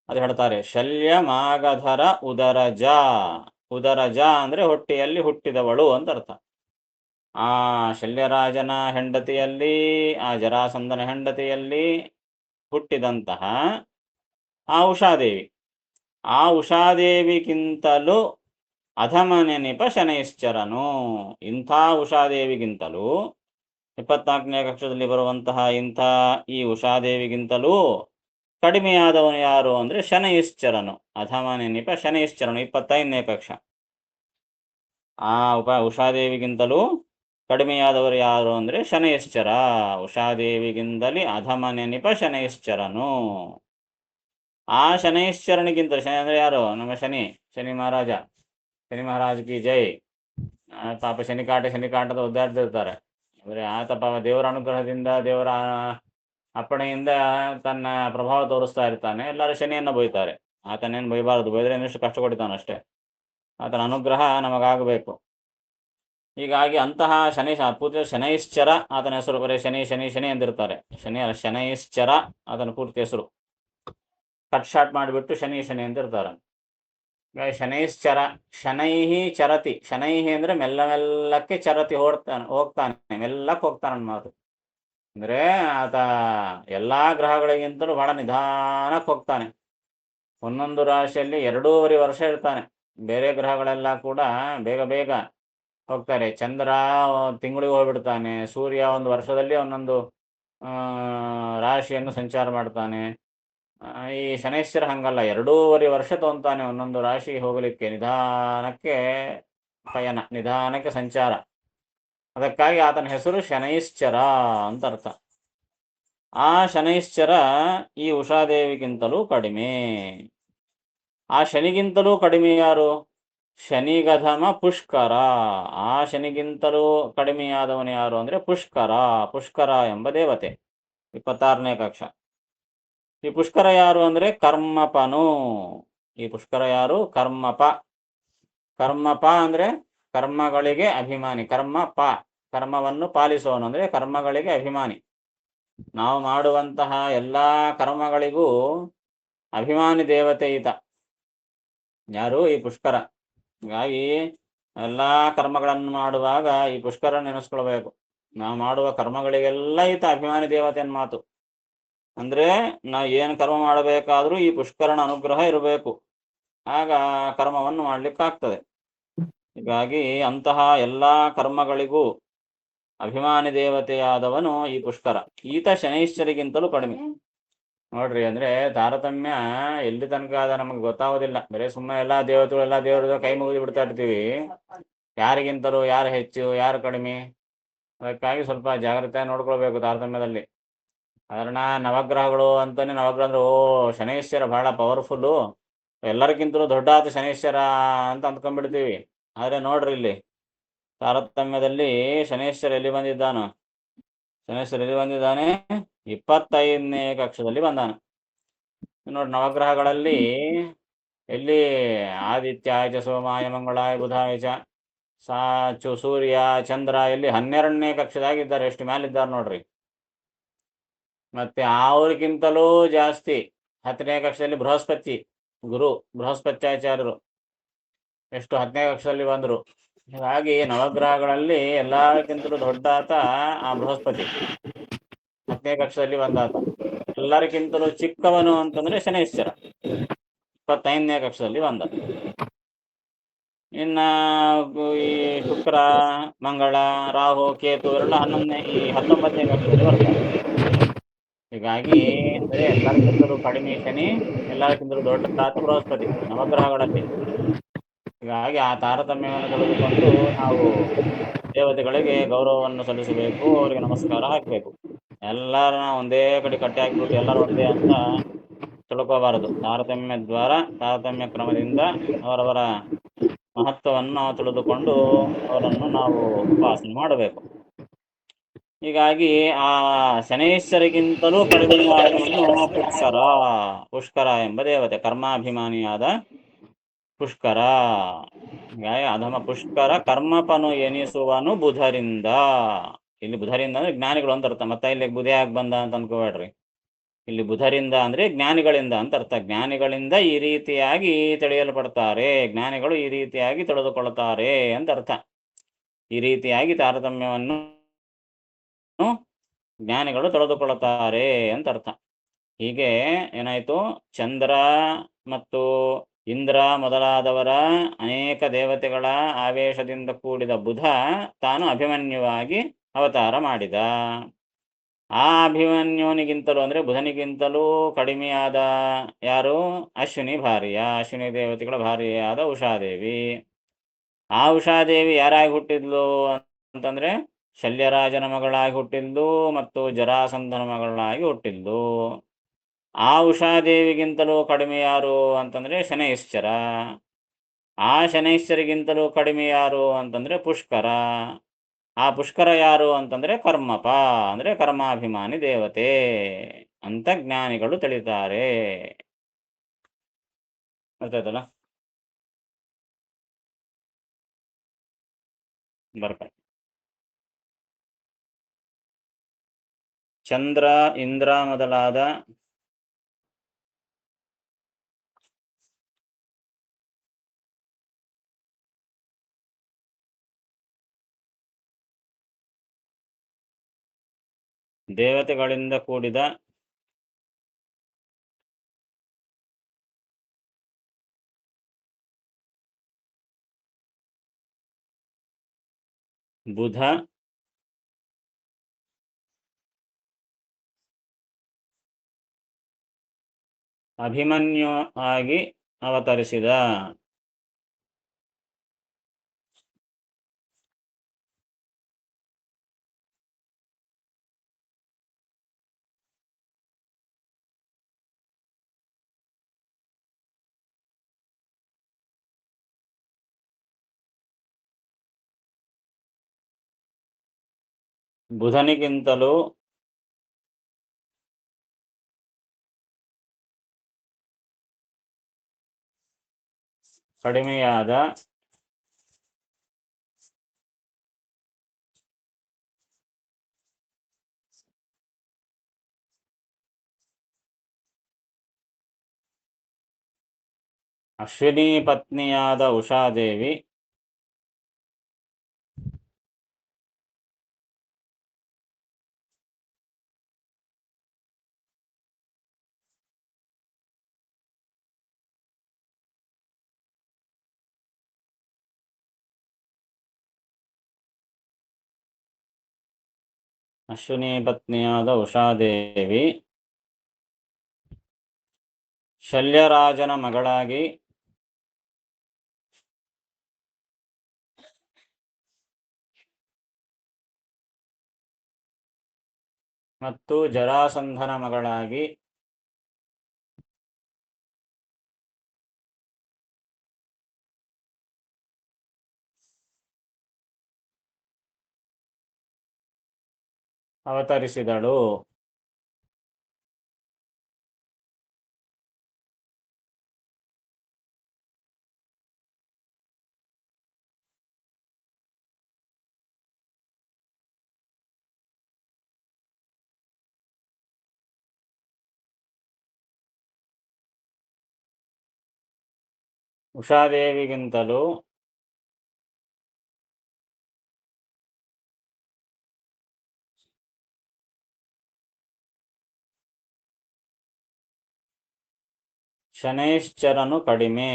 ಅದು ಹೇಳ್ತಾರೆ ಶಲ್ಯ ಮಾಗಧರ ಉದರಜ. ಉದರಜ ಅಂದ್ರೆ ಹೊಟ್ಟೆಯಲ್ಲಿ ಹುಟ್ಟಿದವಳು ಅಂತ ಅರ್ಥ. ಆ ಶಲ್ಯರಾಜನ ಹೆಂಡತಿಯಲ್ಲಿ, ಆ ಜರಾಸಂಧನ ಹೆಂಡತಿಯಲ್ಲಿ ಹುಟ್ಟಿದಂತಹ ಆ ಉಷಾದೇವಿ. ಆ ಉಷಾದೇವಿಗಿಂತಲೂ ಅಧಮನೆನಿಪ ಶನೈಶ್ಚರನು. ಇಂಥ ಉಷಾದೇವಿಗಿಂತಲೂ 24ನೇ ಕಕ್ಷದಲ್ಲಿ ಬರುವಂತಹ ಇಂಥ ಈ ಉಷಾದೇವಿಗಿಂತಲೂ ಕಡಿಮೆಯಾದವನು ಯಾರು ಅಂದ್ರೆ ಶನೈಶ್ಚರನು. ಅಧಮನೆನಿಪ ಶನೈಶ್ಚರನು 25ನೇ ಕಕ್ಷ. ಆ ಉಷಾದೇವಿಗಿಂತಲೂ ಕಡಿಮೆಯಾದವರು ಯಾರು ಅಂದ್ರೆ ಶನೈಶ್ಚರ. ಉಷಾದೇವಿಗಿಂತಲೇ ಅಧಮನೆನಿಪ ಶನೈಶ್ಚರನು. ಆ ಶನೈಶ್ಚರನಿಗಿಂತ, ಶನಿ ಅಂದ್ರೆ ಯಾರು? ನಮ್ಮ ಶನಿ ಮಹಾರಾಜ. ಶನಿ ಮಹಾರಾಜ್ ಜೈ. ಪಾಪ ಶನಿಕಾಟದ ಒದ್ದಾಡ್ತಿರ್ತಾರೆ. ಅಂದ್ರೆ ಆತ ಪಾಪ ದೇವರ ಅನುಗ್ರಹದಿಂದ, ದೇವರ ಅಪ್ಪಣೆಯಿಂದ ತನ್ನ ಪ್ರಭಾವ ತೋರಿಸ್ತಾ ಇರ್ತಾನೆ. ಎಲ್ಲರೂ ಶನಿಯನ್ನು ಬೈತಾರೆ. ಆತನೇನು ಬೈಬಾರದು, ಬೈದ್ರೆ ಇನ್ನಷ್ಟು ಕಷ್ಟ ಕೊಡ್ತಾನಷ್ಟೇ. ಆತನ ಅನುಗ್ರಹ ನಮಗಾಗಬೇಕು. ಹೀಗಾಗಿ ಅಂತಹ ಪೂರ್ತಿ ಶನೈಶ್ಚರ ಆತನ ಹೆಸರು. ಬರೀ ಶನಿ ಅಂದಿರ್ತಾರೆ. ಶನೈಶ್ಚರ ಆತನ ಪೂರ್ತಿ ಹೆಸರು. ಕಟ್ ಶಾರ್ಟ್ ಮಾಡಿಬಿಟ್ಟು ಶನಿ ಅಂತಿರ್ತಾರೆ. ಶನೈಶ್ಚರ. ಶನೈಹಿ ಚರತಿ. ಶನೈಹಿ ಅಂದ್ರೆ ಮೆಲ್ಲಕ್ಕೆ ಚರತಿ ಹೋಗ್ತಾನೆ, ಮೆಲ್ಲಕ್ಕೆ ಹೋಗ್ತಾನೆ ಮಾತು. ಅಂದ್ರೆ ಆತ ಎಲ್ಲಾ ಗ್ರಹಗಳಿಗಿಂತಲೂ ಬಹಳ ನಿಧಾನಕ್ಕೆ ಹೋಗ್ತಾನೆ. ಒಂದೊಂದು ರಾಶಿಯಲ್ಲಿ 2.5 ವರ್ಷ ಇರ್ತಾನೆ. ಬೇರೆ ಗ್ರಹಗಳೆಲ್ಲ ಕೂಡ ಬೇಗ ಹೋಗ್ತಾರೆ. ಚಂದ್ರ ತಿಂಗಳಿಗೆ ಹೋಗ್ಬಿಡ್ತಾನೆ. ಸೂರ್ಯ 1 ವರ್ಷದಲ್ಲಿ ಒಂದೊಂದು ರಾಶಿಯನ್ನು ಸಂಚಾರ ಮಾಡ್ತಾನೆ. ಈ ಶನೈಶ್ಚರ ಹಂಗಲ್ಲ, 2.5 ವರ್ಷ ತಗೊಂತಾನೆ ಒಂದೊಂದು ರಾಶಿ ಹೋಗಲಿಕ್ಕೆ. ನಿಧಾನಕ್ಕೆ ಪಯಣ, ನಿಧಾನಕ್ಕೆ ಸಂಚಾರ. ಅದಕ್ಕಾಗಿ ಆತನ ಹೆಸರು ಶನೈಶ್ಚರ ಅಂತ ಅರ್ಥ. ಆ ಶನೈಶ್ಚರ ಈ ಉಷಾದೇವಿಗಿಂತಲೂ ಕಡಿಮೆ. ಆ ಶನಿಗಿಂತಲೂ ಕಡಿಮೆ ಯಾರು? ಶನಿಗಧಮ ಪುಷ್ಕರ. ಆ ಶನಿಗಿಂತಲೂ ಕಡಿಮೆಯಾದವನು ಯಾರು ಅಂದ್ರೆ ಪುಷ್ಕರ ಎಂಬ ದೇವತೆ. 26ನೇ ಕಕ್ಷ. ಈ ಪುಷ್ಕರ ಯಾರು ಅಂದ್ರೆ ಕರ್ಮಪನು. ಈ ಪುಷ್ಕರ ಯಾರು? ಕರ್ಮಪ ಅಂದ್ರೆ ಕರ್ಮಗಳಿಗೆ ಅಭಿಮಾನಿ. ಕರ್ಮವನ್ನು ಪಾಲಿಸೋನು ಅಂದ್ರೆ ಕರ್ಮಗಳಿಗೆ ಅಭಿಮಾನಿ. ನಾವು ಮಾಡುವಂತಹ ಎಲ್ಲಾ ಕರ್ಮಗಳಿಗೂ ಅಭಿಮಾನಿ ದೇವತೆ ಈತ. ಯಾರು? ಈ ಪುಷ್ಕರ. ಹೀಗಾಗಿ ಎಲ್ಲಾ ಕರ್ಮಗಳನ್ನು ಮಾಡುವಾಗ ಈ ಪುಷ್ಕರ ನೆನೆಸ್ಕೊಳ್ಬೇಕು. ನಾವು ಮಾಡುವ ಕರ್ಮಗಳಿಗೆಲ್ಲ ಈತ ಅಭಿಮಾನಿ ದೇವತೆಯ ಮಾತು. ಅಂದ್ರೆ ನಾವು ಏನು ಕರ್ಮ ಮಾಡಬೇಕಾದ್ರೂ ಈ ಪುಷ್ಕರನ ಅನುಗ್ರಹ ಇರಬೇಕು, ಆಗ ಕರ್ಮವನ್ನು ಮಾಡ್ಲಿಕ್ಕಾಗ್ತದೆ. ಹೀಗಾಗಿ ಅಂತಹ ಎಲ್ಲಾ ಕರ್ಮಗಳಿಗೂ ಅಭಿಮಾನಿ ದೇವತೆಯಾದವನು ಈ ಪುಷ್ಕರ. ಈತ ಶನೈಶ್ಚರಿಗಿಂತಲೂ ಕಡಿಮೆ. ನೋಡ್ರಿ, ಅಂದ್ರೆ ತಾರತಮ್ಯ ಎಲ್ಲಿ ತನಕ ಅದ ನಮಗೆ ಗೊತ್ತಾಗೋದಿಲ್ಲ. ಬರೀ ಸುಮ್ಮನೆ ಎಲ್ಲಾ ದೇವರ ಕೈ ಮುಗಿದು ಬಿಡ್ತಾ ಇರ್ತೀವಿ. ಯಾರಿಗಿಂತಲೂ ಯಾರು ಹೆಚ್ಚು, ಯಾರು ಕಡಿಮೆ, ಅದಕ್ಕಾಗಿ ಸ್ವಲ್ಪ ಜಾಗ್ರತೆ ನೋಡ್ಕೊಳ್ಬೇಕು ತಾರತಮ್ಯದಲ್ಲಿ. ಕಾರಣ ನವಗ್ರಹಗಳು ಅಂತಾನೆ, ನವಗ್ರಹ ಅಂದ್ರೆ ಶನೈಶ್ಚರ ಬಹಳ ಪವರ್ಫುಲ್ಲು, ಎಲ್ಲರಿಗಿಂತಲೂ ದೊಡ್ಡ ಆತ ಶನೈಶ್ಚರ ಅಂತ ಅಂದ್ಕೊಂಡ್ಬಿಡ್ತೀವಿ. ಆದ್ರೆ ನೋಡ್ರಿ, ಇಲ್ಲಿ ತಾರತಮ್ಯದಲ್ಲಿ ಶನೈಶ್ಚರ ಎಲ್ಲಿ ಬಂದಿದ್ದಾನೆ? 25ನೇ ಕಕ್ಷದಲ್ಲಿ ಬಂದಾನ. ನೋಡಿ ನವಗ್ರಹಗಳಲ್ಲಿ ಎಲ್ಲಿ ಆದಿತ್ಯಾಯ ಚ ಸೋಮಾಯ ಮಂಗಳಾಯ ಬುಧಾಯ ಚ ಸೂರ್ಯ ಚಂದ್ರ ಇಲ್ಲಿ 12ನೇ ಕಕ್ಷದಾಗಿದ್ದಾರೆ, ಎಷ್ಟು ಮೇಲಿದ್ದಾರೆ ನೋಡ್ರಿ. ಮತ್ತೆ ಅವ್ರಿಗಿಂತಲೂ ಜಾಸ್ತಿ 10ನೇ ಕಕ್ಷದಲ್ಲಿ ಬೃಹಸ್ಪತಿ ಗುರು ಬೃಹಸ್ಪತ್ಯಾಚಾರ್ಯರು ಎಷ್ಟು 10ನೇ ಕಕ್ಷದಲ್ಲಿ ಬಂದರು. ಹೀಗಾಗಿ ನವಗ್ರಹಗಳಲ್ಲಿ ಎಲ್ಲರಿಗಿಂತಲೂ ದೊಡ್ಡ ಆತ ಆ ಬೃಹಸ್ಪತಿ 10ನೇ ಕಕ್ಷದಲ್ಲಿ ಬಂದಾತ. ಎಲ್ಲರಿಗಿಂತಲೂ ಚಿಕ್ಕವನು ಅಂತಂದ್ರೆ ಶನೈಶ್ಚರ 25ನೇ ಕಕ್ಷದಲ್ಲಿ ಬಂದ. ಇನ್ನ ಈ ಶುಕ್ರ ಮಂಗಳ ರಾಹು ಕೇತು ಇವರೆಲ್ಲ 19ನೇ ಕಕ್ಷದಲ್ಲಿ ಬರ್ತಾರೆ. ಹೀಗಾಗಿ ಅಂದ್ರೆ ಎಲ್ಲರಿಗಿಂತಲೂ ಕಡಿಮೆ ಶನಿ, ಎಲ್ಲರಿಗಿಂತಲೂ ದೊಡ್ಡ ಆತ ಬೃಹಸ್ಪತಿ ನವಗ್ರಹಗಳಲ್ಲಿ. ಹೀಗಾಗಿ ಆ ತಾರತಮ್ಯವನ್ನು ತಿಳಿದುಕೊಂಡು ನಾವು ದೇವತೆಗಳಿಗೆ ಗೌರವವನ್ನು ಸಲ್ಲಿಸಬೇಕು, ಅವರಿಗೆ ನಮಸ್ಕಾರ ಹಾಕಬೇಕು. ಎಲ್ಲರನ್ನ ಒಂದೇ ಕಡೆ ಕಟ್ಟಿ ಹಾಕಿಬಿಟ್ಟು ಎಲ್ಲರೂ ಒಂದೇ ಅಂತ ತಿಳ್ಕೋಬಾರದು. ತಾರತಮ್ಯ ಕ್ರಮದಿಂದ ಅವರವರ ಮಹತ್ವವನ್ನು ನಾವು ತಿಳಿದುಕೊಂಡು ಅವರನ್ನು ನಾವು ಉಪಾಸನೆ ಮಾಡಬೇಕು. ಹೀಗಾಗಿ ಆ ಶನೈಶ್ವರಿಗಿಂತಲೂ ಕಡಿಮೆಯಾದವನು ಪುಷ್ಕರ ಎಂಬ ದೇವತೆ, ಕರ್ಮಾಭಿಮಾನಿಯಾದ ಪುಷ್ಕರ. ಹೀಗಾಗಿ ಅಧಮ ಪುಷ್ಕರ ಕರ್ಮಪನು ಎನಿಸುವನು ಬುಧರಿಂದ. ಇಲ್ಲಿ ಬುಧರಿಂದ ಅಂದ್ರೆ ಜ್ಞಾನಿಗಳು ಅಂತ ಅರ್ಥ. ಮತ್ತೆ ಇಲ್ಲಿ ಬುಧ ಯಾಕೆ ಬಂದ ಅಂತ ಅನ್ಕೋಬೇಡ್ರಿ. ಇಲ್ಲಿ ಬುಧರಿಂದ ಅಂದ್ರೆ ಜ್ಞಾನಿಗಳಿಂದ ಅಂತ ಅರ್ಥ. ಜ್ಞಾನಿಗಳಿಂದ ಈ ರೀತಿಯಾಗಿ ತಿಳಿಯಲ್ಪಡ್ತಾರೆ, ಜ್ಞಾನಿಗಳು ಈ ರೀತಿಯಾಗಿ ತಿಳಿದುಕೊಳ್ಳುತ್ತಾರೆ ಅಂತ ಅರ್ಥ. ಈ ರೀತಿಯಾಗಿ ತಾರತಮ್ಯವನ್ನು ಜ್ಞಾನಿಗಳು ತಿಳಿದುಕೊಳ್ಳುತ್ತಾರೆ ಅಂತ ಅರ್ಥ. ಹೀಗೆ ಏನಾಯ್ತು, ಚಂದ್ರ ಮತ್ತು ಇಂದ್ರ ಮೊದಲಾದವರ ಅನೇಕ ದೇವತೆಗಳ ಆವೇಶದಿಂದ ಕೂಡಿದ ಬುಧ ತಾನು ಅಭಿಮನ್ಯುವಾಗಿ ಅವತಾರ ಮಾಡಿದ. ಆ ಅಭಿಮನ್ಯುನಿಗಿಂತಲೂ ಅಂದ್ರೆ ಬುಧನಿಗಿಂತಲೂ ಕಡಿಮೆಯಾದ ಯಾರು? ಅಶ್ವಿನಿ ಭಾರ್ಯ, ಅಶ್ವಿನಿ ದೇವತೆಗಳ ಭಾರ್ಯೆಯಾದ ಉಷಾದೇವಿ. ಆ ಉಷಾದೇವಿ ಯಾರಾಗಿ ಹುಟ್ಟಿದ್ಲು ಅಂತಂದ್ರೆ ಶಲ್ಯರಾಜನ ಮಗಳಾಗಿ ಹುಟ್ಟಿದ್ಲು ಮತ್ತು ಜರಾಸಂಧನ ಮಗಳಾಗಿ ಹುಟ್ಟಿದ್ಲು. ಆ ಉಷಾದೇವಿಗಿಂತಲೂ ಕಡಿಮೆ ಯಾರು ಅಂತಂದ್ರೆ ಶನೈಶ್ಚರ. ಆ ಶನೈಶ್ಚರಿಗಿಂತಲೂ ಕಡಿಮೆ ಯಾರು ಅಂತಂದ್ರೆ ಪುಷ್ಕರ. ಆ ಪುಷ್ಕರ ಯಾರು ಅಂತಂದ್ರೆ ಕರ್ಮಪ, ಅಂದ್ರೆ ಕರ್ಮಾಭಿಮಾನಿ ದೇವತೆ ಅಂತ ಜ್ಞಾನಿಗಳು ತಿಳಿತಾರೆ. ಗೊತ್ತಾಯ್ತಲ್ಲ? ಬರ್ತಾರೆ. ಚಂದ್ರ ಇಂದ್ರ ಮೊದಲಾದ ದೇವತೆಗಳಿಂದ ಕೂಡಿದ ಬುಧ ಅಭಿಮನ್ಯು ಆಗಿ ಅವತರಿಸಿದ. ಬುಧನಿಗಿಂತಲೂ ಕಡಿಮೆಯಾದ ಅಶ್ವಿನಿ ಪತ್ನಿಯಾದ ಉಷಾದೇವಿ ಶಲ್ಯರಾಜನ ಮಗಳಾಗಿ ಮತ್ತು ಜರಾಸಂಧನ ಮಗಳಾಗಿ ಅವತರಿಸಿದಳು. ಉಷಾದೇವಿಗಿಂತಲೂ ಶನೈಶ್ಚರನು ಕಡಿಮೆ.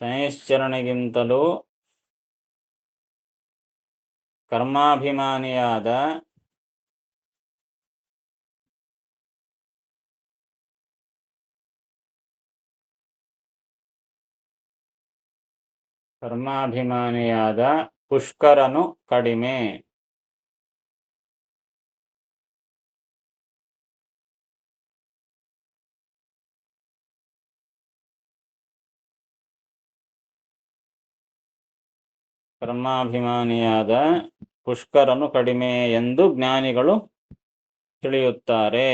ಶನೈಶ್ಚರನಿಗಿಂತಲೂ ಕರ್ಮಾಭಿಮಾನಿಯಾದ ಪುಷ್ಕರನು ಕಡಿಮೆ. ಕರ್ಮಾಭಿಮಾನಿಯಾದ ಪುಷ್ಕರನು ಕಡಿಮೆ ಎಂದು ಜ್ಞಾನಿಗಳು ತಿಳಿಯುತ್ತಾರೆ.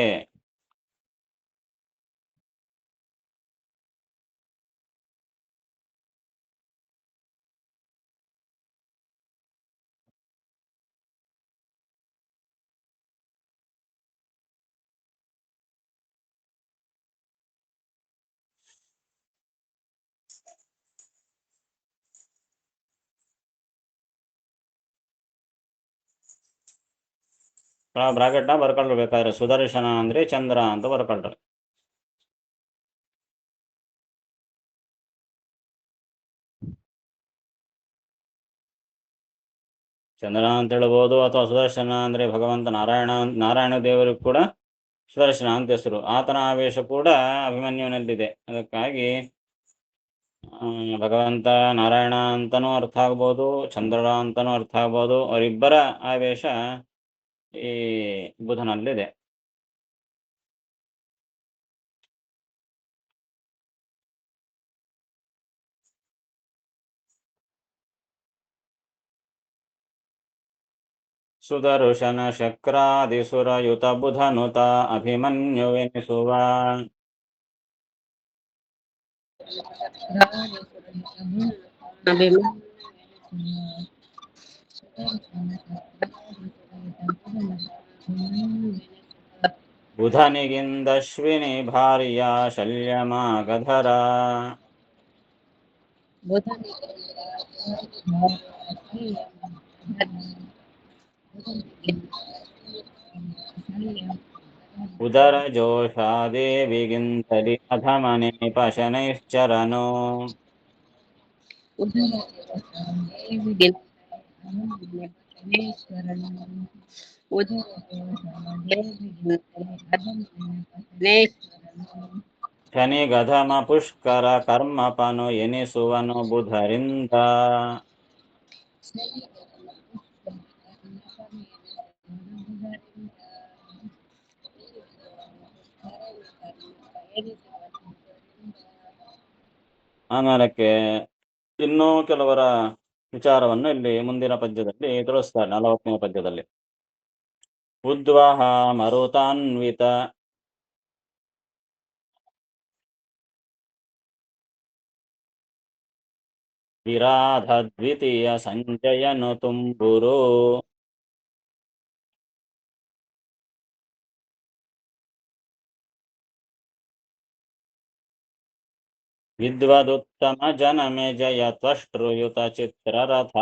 ಬ್ರಾಕೆಟ್ನ ಬರ್ಕೊಳ್ಬೇಕಾದ್ರೆ ಸುದರ್ಶನ ಅಂದ್ರೆ ಚಂದ್ರ ಅಂತ ಬರ್ಕೊಳ್ರಿ. ಚಂದ್ರ ಅಂತ ಹೇಳ್ಬೋದು, ಅಥವಾ ಸುದರ್ಶನ ಅಂದ್ರೆ ಭಗವಂತ ನಾರಾಯಣ ದೇವರಿಗೂ ಕೂಡ ಸುದರ್ಶನ ಅಂತ ಹೆಸರು. ಆತನ ಆವೇಶ ಕೂಡ ಅಭಿಮನ್ಯುವಿನಲ್ಲಿದೆ. ಅದಕ್ಕಾಗಿ ಭಗವಂತ ನಾರಾಯಣ ಅಂತನೂ ಅರ್ಥ ಆಗ್ಬೋದು, ಚಂದ್ರ ಅಂತನೂ ಅರ್ಥ ಆಗ್ಬೋದು. ಅವರಿಬ್ಬರ ಆವೇಶ ಈ ಬುಧನಲ್ಲಿದೆ. ಸುದರ್ಶನ ಶಕ್ರಾದಿಸುರಯುತ ಬುಧನುತ ಅಭಿಮನ್ಯುವೆನಿಸುವ ಬುಧನಿಗಿಂದಶ್ವಿನಿ ಭಾರ್ಯ ಶಲ್ಯಮಾಗಧರ. ಉದರ ಜೋಷಾದೇವಿಗಿಂತಲಿ ಅಧಮನೆ ಪಶನೈಶ್ಚರನು. ಶನಿಗಧಮ ಪುಷ್ಕರ ಕರ್ಮಪನು ಎನಿಸುವನು ಬುಧರಿಂದ. ಆಮೇಲಕ್ಕೆ ಇನ್ನೂ ಕೆಲವರ ವಿಚಾರವನ್ನು ಇಲ್ಲಿ ಮುಂದಿನ ಪದ್ಯದಲ್ಲಿ ತಿಳಿಸ್ತಾರೆ. 40ನೇ ಪದ್ಯದಲ್ಲಿ ಉದ್ವಾಹ ಮರುತಾನ್ವಿತ ವಿರಾಧ ದ್ವಿತೀಯ ಸಂಜಯನು ತುಂಬುರು. ವಿದ್ವದುತ್ತಮ ಜನಮೆ ಜಯ ತ್ವಷ್ಟೃಯುತ ಚಿತ್ರರಥ.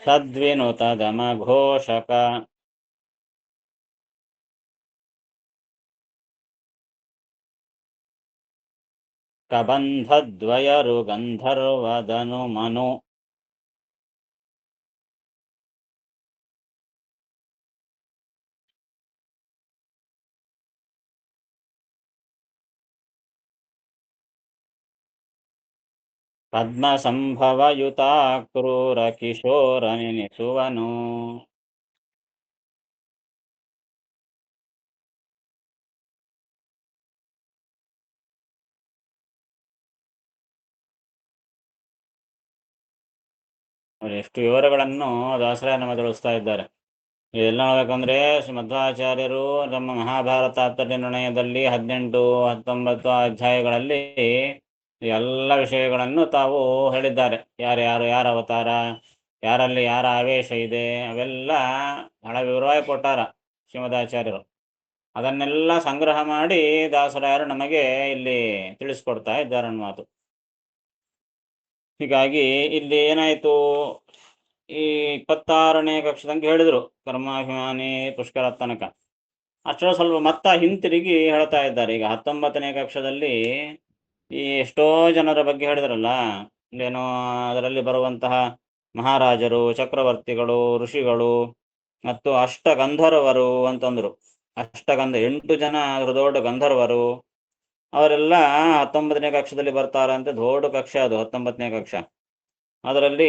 ಸದ್ವಿನುತ ದಮಘೋಷಕ ಕಬಂಧದ್ವಯರು ಗಂಧರ್ವದನು ಮನು. ಪದ್ಮ ಸಂಭವಯುತ ಕ್ರೂರ ಕಿಶೋರನೆನಿಸುವನು. ಎಷ್ಟು ವಿವರಗಳನ್ನು ದಾಸರಾಯ ನಮಗೆ ತಿಳಿಸ್ತಾ ಇದ್ದಾರೆ. ಇದೆಲ್ಲ ನೋಡ್ಬೇಕಂದ್ರೆ ಮಧ್ವಾಚಾರ್ಯರು ನಮ್ಮ ಮಹಾಭಾರತ ತಾತ್ಪರ್ಯ ನಿರ್ಣಯದಲ್ಲಿ 18, 19 ಅಧ್ಯಾಯಗಳಲ್ಲಿ ಎಲ್ಲ ವಿಷಯಗಳನ್ನು ತಾವು ಹೇಳಿದ್ದಾರೆ. ಯಾರ ಅವತಾರ, ಯಾರಲ್ಲಿ ಯಾರ ಆವೇಶ ಇದೆ, ಅವೆಲ್ಲ ಬಹಳ ವಿವರವಾಗಿ ಕೊಟ್ಟಾರ ಶ್ರೀಮದಾಚಾರ್ಯರು. ಅದನ್ನೆಲ್ಲ ಸಂಗ್ರಹ ಮಾಡಿ ದಾಸರಾಯರು ನಮಗೆ ಇಲ್ಲಿ ತಿಳಿಸ್ಕೊಡ್ತಾ ಇದ್ದಾರೆ ಮಾತು. ಹೀಗಾಗಿ ಇಲ್ಲಿ ಏನಾಯಿತು, ಈ 26ನೇ ಕಕ್ಷದಂಗೆ ಹೇಳಿದರು ಕರ್ಮಾಭಿಮಾನಿ ಪುಷ್ಕರ ತನಕ. ಅಷ್ಟರ ಸ್ವಲ್ಪ ಮತ್ತ ಹಿಂತಿರುಗಿ ಹೇಳ್ತಾ ಇದ್ದಾರೆ. ಈಗ 19ನೇ ಕಕ್ಷದಲ್ಲಿ ಈ ಎಷ್ಟೋ ಜನರ ಬಗ್ಗೆ ಹೇಳಿದ್ರಲ್ಲ, ಏನೋ ಅದರಲ್ಲಿ ಬರುವಂತಹ ಮಹಾರಾಜರು, ಚಕ್ರವರ್ತಿಗಳು, ಋಷಿಗಳು ಮತ್ತು ಅಷ್ಟಗಂಧರ್ವರು ಅಂತಂದರು. 8 ಜನ ದೊಡ್ಡ ಗಂಧರ್ವರು, ಅವರೆಲ್ಲ 19ನೇ ಕಕ್ಷದಲ್ಲಿ ಬರ್ತಾರಂತೆ. ದೊಡ್ಡ ಕಕ್ಷ ಅದು 19ನೇ ಕಕ್ಷ. ಅದರಲ್ಲಿ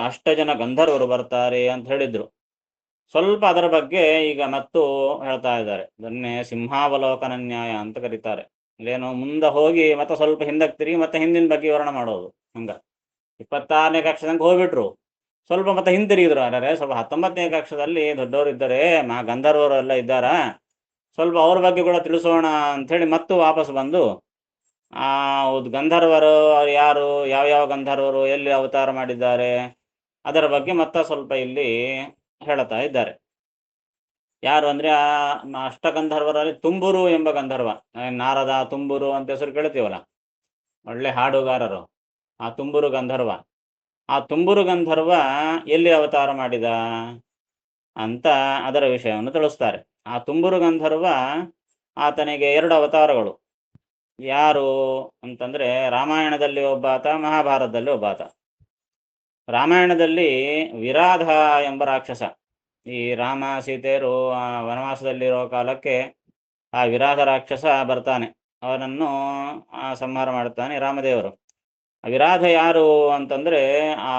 8 ಜನ ಗಂಧರ್ವರು ಬರ್ತಾರೆ ಅಂತ ಹೇಳಿದ್ರು. ಸ್ವಲ್ಪ ಅದರ ಬಗ್ಗೆ ಈಗ ಮತ್ತು ಹೇಳ್ತಾ ಇದ್ದಾರೆ. ಅದನ್ನೇ ಸಿಂಹಾವಲೋಕನ ನ್ಯಾಯ ಅಂತ ಕರೀತಾರೆ. ಇಲ್ಲೇನೋ ಮುಂದೆ ಹೋಗಿ ಮತ್ತೆ ಸ್ವಲ್ಪ ಹಿಂದಕ್ಕೆ ತಿರುಗಿ ಮತ್ತೆ ಹಿಂದಿನ ಬಗ್ಗೆ ವಿವರಣೆ ಮಾಡೋದು. ಹಂಗ 26ನೇ ಕಕ್ಷದಂಗೆ ಹೋಗ್ಬಿಟ್ರು, ಸ್ವಲ್ಪ ಮತ್ತೆ ಹಿಂತಿರುಗಿದ್ರು. ಅರೆ ಸ್ವಲ್ಪ 19ನೇ ಕಕ್ಷದಲ್ಲಿ ದೊಡ್ಡವರು ಇದ್ದಾರೆ, ಗಂಧರ್ವರು ಎಲ್ಲ ಇದ್ದಾರ, ಸ್ವಲ್ಪ ಅವ್ರ ಬಗ್ಗೆ ಕೂಡ ತಿಳಿಸೋಣ ಅಂಥೇಳಿ ಮತ್ತು ವಾಪಸ್ ಬಂದು ಗಂಧರ್ವರು ಅವ್ರು ಯಾರು, ಯಾವ್ಯಾವ ಗಂಧರ್ವರು ಎಲ್ಲಿ ಅವತಾರ ಮಾಡಿದ್ದಾರೆ ಅದರ ಬಗ್ಗೆ ಮತ್ತೆ ಸ್ವಲ್ಪ ಇಲ್ಲಿ ಹೇಳ್ತಾ ಇದ್ದಾರೆ. ಯಾರು ಅಂದ್ರೆ ಆ ಅಷ್ಟಗಂಧರ್ವರಲ್ಲಿ ತುಂಬುರು ಎಂಬ ಗಂಧರ್ವ, ನಾರದ ತುಂಬುರು ಅಂತ ಹೆಸರು ಕೇಳ್ತೀವಲ್ಲ, ಒಳ್ಳೆ ಹಾಡುಗಾರರು, ಆ ತುಂಬುರು ಗಂಧರ್ವ. ಆ ತುಂಬುರು ಗಂಧರ್ವ ಎಲ್ಲಿ ಅವತಾರ ಮಾಡಿದ ಅಂತ ಅದರ ವಿಷಯವನ್ನು ತಿಳಿಸ್ತಾರೆ. ಆ ತುಂಬುರು ಗಂಧರ್ವ ಆತನಿಗೆ 2 ಅವತಾರಗಳು. ಯಾರು ಅಂತಂದ್ರೆ ರಾಮಾಯಣದಲ್ಲಿ ಒಬ್ಬಾತ, ಮಹಾಭಾರತದಲ್ಲಿ ಒಬ್ಬಾತ. ರಾಮಾಯಣದಲ್ಲಿ ವಿರಾಧ ಎಂಬ ರಾಕ್ಷಸ. ಈ ರಾಮ ಸೀತೆಯರು ವನವಾಸದಲ್ಲಿರೋ ಕಾಲಕ್ಕೆ ಆ ವಿರಾಧ ರಾಕ್ಷಸ ಬರ್ತಾನೆ, ಅವನನ್ನು ಸಂಹಾರ ಮಾಡುತ್ತಾನೆ ರಾಮದೇವರು. ವಿರಾಧ ಯಾರು ಅಂತಂದ್ರೆ ಆ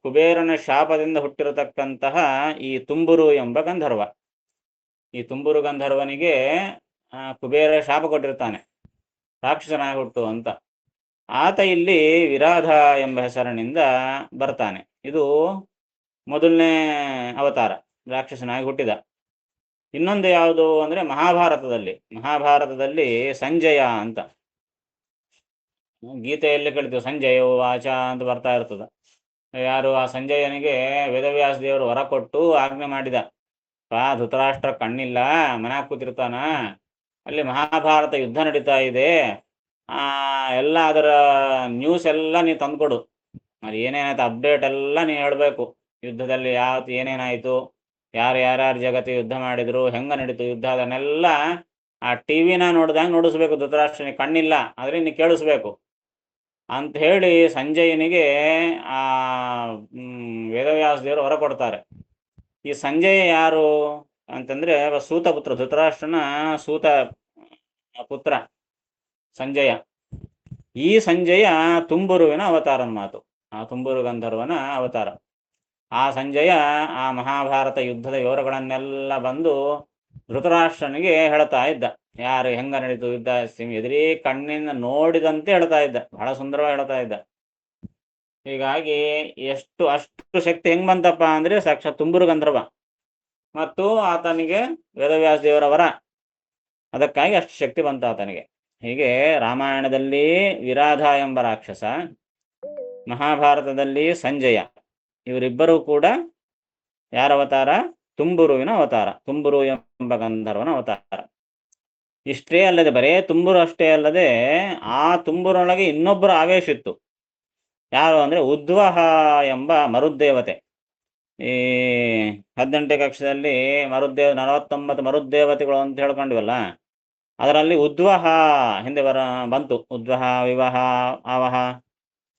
ಕುಬೇರನ ಶಾಪದಿಂದ ಹುಟ್ಟಿರತಕ್ಕಂತಹ ಈ ತುಂಬುರು ಎಂಬ ಗಂಧರ್ವ. ಈ ತುಂಬುರು ಗಂಧರ್ವನಿಗೆ ಕುಬೇರ ಶಾಪ ಕೊಟ್ಟಿರ್ತಾನೆ, ರಾಕ್ಷಸನಾಗಿ ಹುಟ್ಟು ಅಂತ. ಆತ ಇಲ್ಲಿ ವಿರಾಧ ಎಂಬ ಹೆಸರಿನಿಂದ ಬರ್ತಾನೆ. ಇದು ಮೊದಲನೇ ಅವತಾರ, ರಾಕ್ಷಸನಾಗಿ ಹುಟ್ಟಿದ. ಇನ್ನೊಂದು ಯಾವುದು ಅಂದ್ರೆ ಮಹಾಭಾರತದಲ್ಲಿ ಸಂಜಯ ಅಂತ, ಗೀತೆಯಲ್ಲಿ ಕೇಳ್ತೀವಿ ಸಂಜಯ ವಾಚ ಅಂತ ಬರ್ತಾ ಇರ್ತದ. ಯಾರು ಆ ಸಂಜಯನಿಗೆ ವೇದವ್ಯಾಸ ದೇವರು ವರ ಕೊಟ್ಟು ಆಜ್ಞೆ ಮಾಡಿದ, ಧೃತರಾಷ್ಟ್ರ ಕಣ್ಣಿಲ್ಲ, ಮನ್ಯಾಗ ಕೂತಿರ್ತಾನ, ಅಲ್ಲಿ ಮಹಾಭಾರತ ಯುದ್ಧ ನಡೀತಾ ಇದೆ, ಎಲ್ಲ ಅದರ ನ್ಯೂಸ್ ಎಲ್ಲ ನೀ ತಂದ್ಕೊಡು, ಅದು ಏನೇನಾಯ್ತು ಅಪ್ಡೇಟ್ ಎಲ್ಲ ನೀ ಹೇಳಬೇಕು. ಯುದ್ಧದಲ್ಲಿ ಏನೇನಾಯ್ತು, ಯಾರ್ಯಾರ ಜಗತ್ತು ಯುದ್ಧ ಮಾಡಿದ್ರು, ಹೆಂಗ ನಡೀತು ಯುದ್ಧ, ಅದನ್ನೆಲ್ಲ ಆ ಟಿವಿನ ನೋಡ್ದಂಗೆ ನೋಡಿಸ್ಬೇಕು. ಧೃತರಾಷ್ಟ್ರನಿಗೆ ಕಣ್ಣಿಲ್ಲ, ಆದ್ರೆ ನೀ ಕೇಳಿಸ್ಬೇಕು ಅಂತ ಹೇಳಿ ಸಂಜಯನಿಗೆ ಆ ವೇದವ್ಯಾಸ ದೇವರು ಹೊರ ಕೊಡ್ತಾರೆ. ಈ ಸಂಜಯ ಯಾರು ಅಂತಂದ್ರೆ ಸೂತ ಪುತ್ರ, ಧೃತರಾಷ್ಟ್ರನ ಸೂತ ಪುತ್ರ ಸಂಜಯ. ಈ ಸಂಜಯ ತುಂಬುರುವಿನ ಅವತಾರನ ಮಾತು, ಆ ತುಂಬುರು ಗಂಧರ್ವನ ಅವತಾರ. ಆ ಸಂಜಯ ಆ ಮಹಾಭಾರತ ಯುದ್ಧದ ವಿವರಗಳನ್ನೆಲ್ಲ ಬಂದು ಧೃತರಾಷ್ಟ್ರನಿಗೆ ಹೇಳ್ತಾ ಇದ್ದ, ಯಾರು ಹೆಂಗ ನಡೀತು ಯುದ್ಧ, ಎದುರಿ ಕಣ್ಣಿಂದ ನೋಡಿದಂತೆ ಹೇಳ್ತಾ ಇದ್ದ, ಬಹಳ ಸುಂದರವಾಗಿ ಹೇಳ್ತಾ ಇದ್ದ. ಹೀಗಾಗಿ ಅಷ್ಟು ಶಕ್ತಿ ಹೆಂಗ್ ಬಂತಪ್ಪ ಅಂದ್ರೆ ಸಾಕ್ಷಾತ್ ತುಂಬುರು ಗಂಧರ್ವ ಮತ್ತು ಆತನಿಗೆ ವೇದವ್ಯಾಸ ದೇವರವರ, ಅದಕ್ಕಾಗಿ ಅಷ್ಟು ಶಕ್ತಿ ಬಂತ ಆತನಿಗೆ. ಹೀಗೆ ರಾಮಾಯಣದಲ್ಲಿ ವಿರಾಧ ಎಂಬ ರಾಕ್ಷಸ, ಮಹಾಭಾರತದಲ್ಲಿ ಸಂಜಯ, ಇವರಿಬ್ಬರೂ ಕೂಡ ಯಾರ ಅವತಾರ? ತುಂಬುರುವಿನ ಅವತಾರ, ತುಂಬುರು ಎಂಬ ಗಂಧರ್ವನ ಅವತಾರ. ಇಷ್ಟೇ ಅಲ್ಲದೆ, ಬರೇ ತುಂಬುರು ಅಷ್ಟೇ ಅಲ್ಲದೆ ಆ ತುಂಬುರೊಳಗೆ ಇನ್ನೊಬ್ಬರ ಆವೇಶ ಇತ್ತು. ಯಾರು ಅಂದ್ರೆ ಉದ್ವಹ ಎಂಬ ಮರುದ್ದೇವತೆ. ಈ 18ನೇ ಕಕ್ಷದಲ್ಲಿ 49 ಮರುದ್ದೇವತೆಗಳು ಅಂತ ಹೇಳ್ಕೊಂಡಿವಲ್ಲ, ಅದರಲ್ಲಿ ಉದ್ವಹ ಹಿಂದೆ ಬಂತು. ಉದ್ವಹ, ವಿವಾಹ, ಆವಹ,